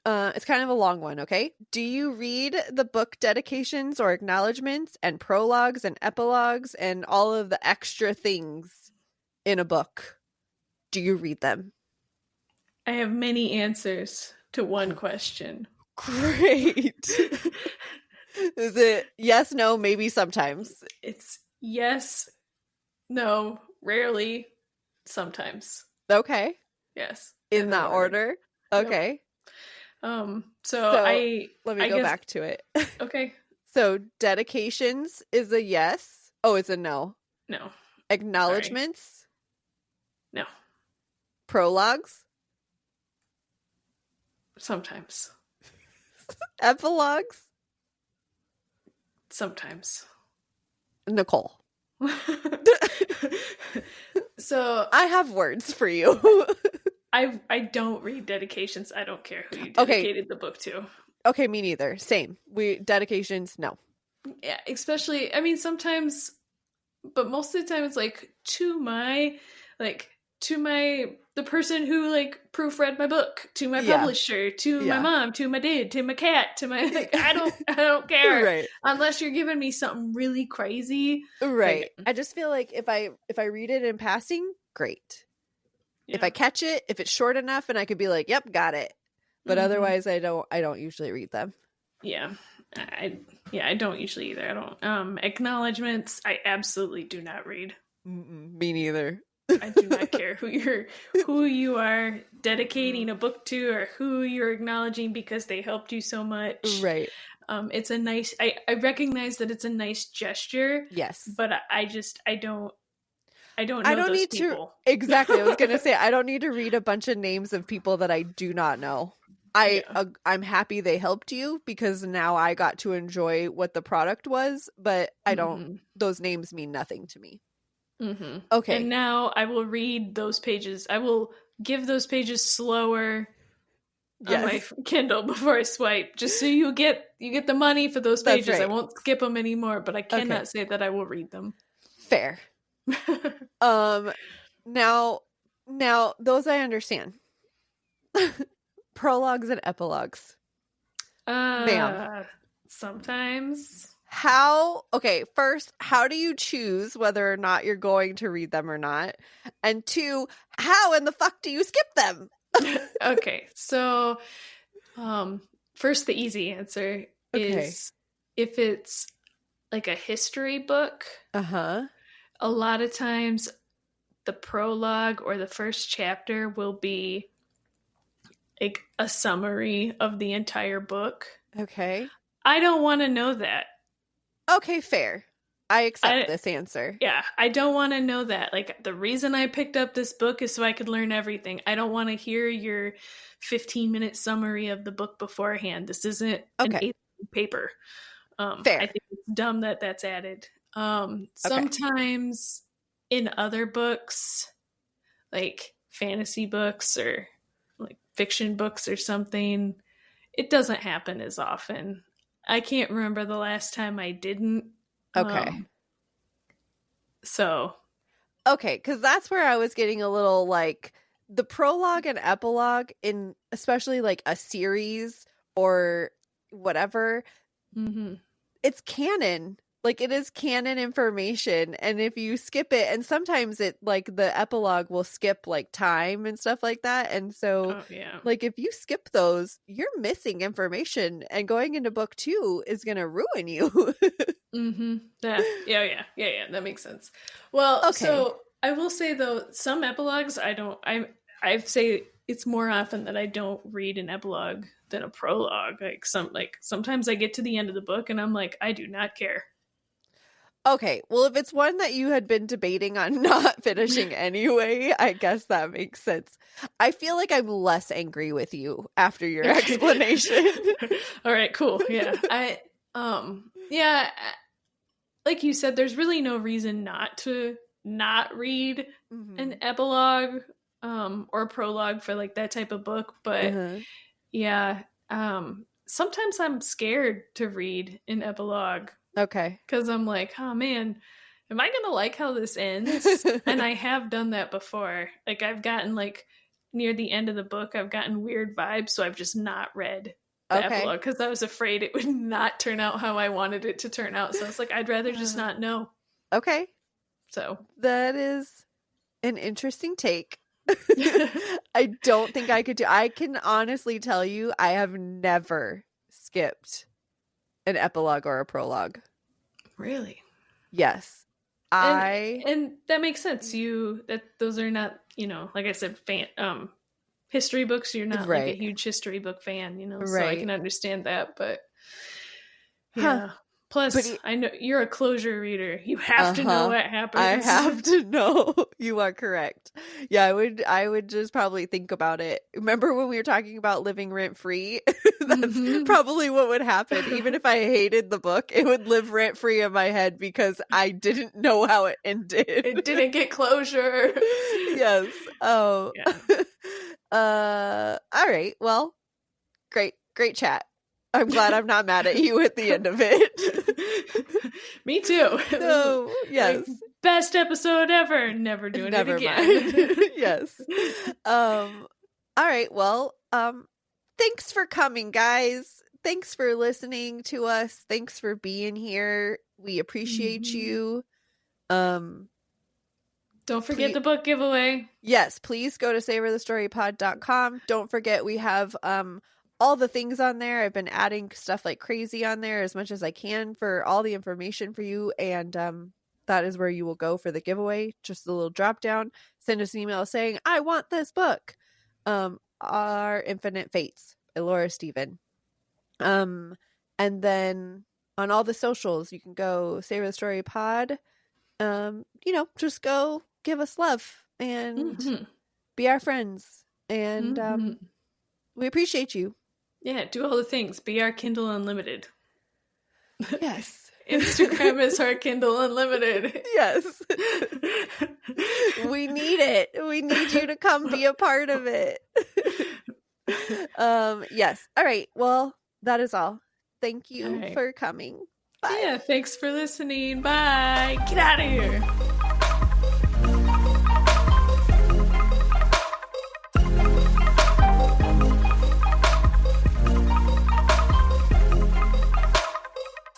[SPEAKER 2] it's kind of a long one, okay? Do you read the book dedications or acknowledgments and prologues and epilogues and all of the extra things in a book? Do you read them?
[SPEAKER 1] I have many answers to one question.
[SPEAKER 2] Great. Is it yes, no, maybe sometimes?
[SPEAKER 1] It's yes, no, rarely, sometimes.
[SPEAKER 2] Okay.
[SPEAKER 1] Yes.
[SPEAKER 2] In that order? Okay.
[SPEAKER 1] Yep. So
[SPEAKER 2] let me go back to it.
[SPEAKER 1] Okay.
[SPEAKER 2] So dedications is a yes. Oh, it's a no.
[SPEAKER 1] No.
[SPEAKER 2] Acknowledgements?
[SPEAKER 1] Sorry. No.
[SPEAKER 2] Prologues?
[SPEAKER 1] Sometimes.
[SPEAKER 2] Epilogues?
[SPEAKER 1] Sometimes.
[SPEAKER 2] Nicole.
[SPEAKER 1] So
[SPEAKER 2] I have words for you.
[SPEAKER 1] I don't read dedications. I don't care who you dedicated the book to.
[SPEAKER 2] Okay, me neither. Same. Dedications, no.
[SPEAKER 1] Yeah, especially, I mean, sometimes, but most of the time it's like the person who like proofread my book, to my publisher, to my mom, to my dad, to my cat, to my like, I don't care.
[SPEAKER 2] Right.
[SPEAKER 1] Unless you're giving me something really crazy.
[SPEAKER 2] Right. I just feel like if I read it in passing, great. Yeah. If I catch it, if it's short enough and I could be like, yep, got it. But otherwise I don't usually read them.
[SPEAKER 1] Yeah. I don't usually either. I don't acknowledgements, I absolutely do not read.
[SPEAKER 2] Me neither.
[SPEAKER 1] I do not care who you are dedicating a book to or who you're acknowledging because they helped you so much.
[SPEAKER 2] Right.
[SPEAKER 1] It's a nice, I recognize that it's a nice gesture.
[SPEAKER 2] Yes.
[SPEAKER 1] But I don't know those people.
[SPEAKER 2] Exactly. I was going to say, I don't need to read a bunch of names of people that I do not know. I'm happy they helped you because now I got to enjoy what the product was, but those names mean nothing to me. Okay.
[SPEAKER 1] And now I will read those pages. I will give those pages slower on my Kindle before I swipe, just so you get the money for those pages. Right. I won't skip them anymore, but I cannot say that I will read them.
[SPEAKER 2] Fair. Now those I understand. Prologues and epilogues. Bam.
[SPEAKER 1] Sometimes.
[SPEAKER 2] First, how do you choose whether or not you're going to read them or not? And 2, how in the fuck do you skip them?
[SPEAKER 1] Okay, so first the easy answer is if it's like a history book,
[SPEAKER 2] Uh-huh.
[SPEAKER 1] a lot of times the prologue or the first chapter will be like a summary of the entire book.
[SPEAKER 2] Okay.
[SPEAKER 1] I don't want to know that.
[SPEAKER 2] Okay, fair. I accept this answer.
[SPEAKER 1] Yeah, I don't want to know that. Like, the reason I picked up this book is so I could learn everything. I don't want to hear your 15-minute summary of the book beforehand. This isn't an 8 paper.
[SPEAKER 2] Fair.
[SPEAKER 1] I think it's dumb that that's added. Sometimes in other books, like fantasy books or like fiction books or something, it doesn't happen as often. I can't remember the last time I didn't.
[SPEAKER 2] Okay.
[SPEAKER 1] Okay,
[SPEAKER 2] because that's where I was getting a little like the prologue and epilogue in especially like a series or whatever.
[SPEAKER 1] Mm-hmm.
[SPEAKER 2] It's canon. Like, it is canon information, and if you skip it, and sometimes it like the epilogue will skip like time and stuff like that, and so like if you skip those, you're missing information, and going into book 2 is gonna ruin you.
[SPEAKER 1] Mm-hmm. Yeah, that makes sense. Well, so I will say though, some epilogues I'd say it's more often that I don't read an epilogue than a prologue. Like sometimes I get to the end of the book and I'm like, I do not care.
[SPEAKER 2] Okay, well, if it's one that you had been debating on not finishing anyway, I guess that makes sense. I feel like I'm less angry with you after your explanation.
[SPEAKER 1] All right, cool. Yeah. Like you said, there's really no reason not to not read an epilogue or prologue for like that type of book, but sometimes I'm scared to read an epilogue.
[SPEAKER 2] Okay.
[SPEAKER 1] Because I'm like, oh man, am I going to like how this ends? And I have done that before. Like, I've gotten like near the end of the book, I've gotten weird vibes. So I've just not read the epilogue because I was afraid it would not turn out how I wanted it to turn out. So it's like, I'd rather just not know.
[SPEAKER 2] Okay.
[SPEAKER 1] So
[SPEAKER 2] that is an interesting take. I don't think I could do. I can honestly tell you, I have never skipped an epilogue or a prologue.
[SPEAKER 1] Really?
[SPEAKER 2] Yes.
[SPEAKER 1] And that makes sense. Those are not, like I said, history books. You're not like a huge history book fan, so I can understand that, but yeah. Plus, I know you're a closure reader. You have to know what happens.
[SPEAKER 2] I have to know. You are correct. Yeah, I would just probably think about it. Remember when we were talking about living rent free? That's probably what would happen. Even if I hated the book, it would live rent free in my head because I didn't know how it ended.
[SPEAKER 1] It didn't get closure.
[SPEAKER 2] Yes. Oh. Yeah. All right. Well, great chat. I'm glad I'm not mad at you at the end of it.
[SPEAKER 1] Me too.
[SPEAKER 2] No, yes.
[SPEAKER 1] Like, best episode ever. Never doing it again.
[SPEAKER 2] Mind. Yes. All right. Well, thanks for coming, guys. Thanks for listening to us. Thanks for being here. We appreciate you. Don't
[SPEAKER 1] forget the book giveaway.
[SPEAKER 2] Yes, please go to savorthestorypod.com. Don't forget we have all the things on there. I've been adding stuff like crazy on there as much as I can for all the information for you. And that is where you will go for the giveaway. Just a little drop down. Send us an email saying, I want this book. Our Infinite Fates by Laura Stephen. And then on all the socials, you can go Savor the Story Pod. Just go give us love and be our friends. And we appreciate you.
[SPEAKER 1] Yeah, do all the things. Be our Kindle Unlimited.
[SPEAKER 2] Yes.
[SPEAKER 1] Instagram is our Kindle Unlimited.
[SPEAKER 2] Yes. We need it. We need you to come be a part of it. Yes. All right. Well, that is all. Thank you for coming. Bye.
[SPEAKER 1] Yeah, thanks for listening. Bye. Get out of here.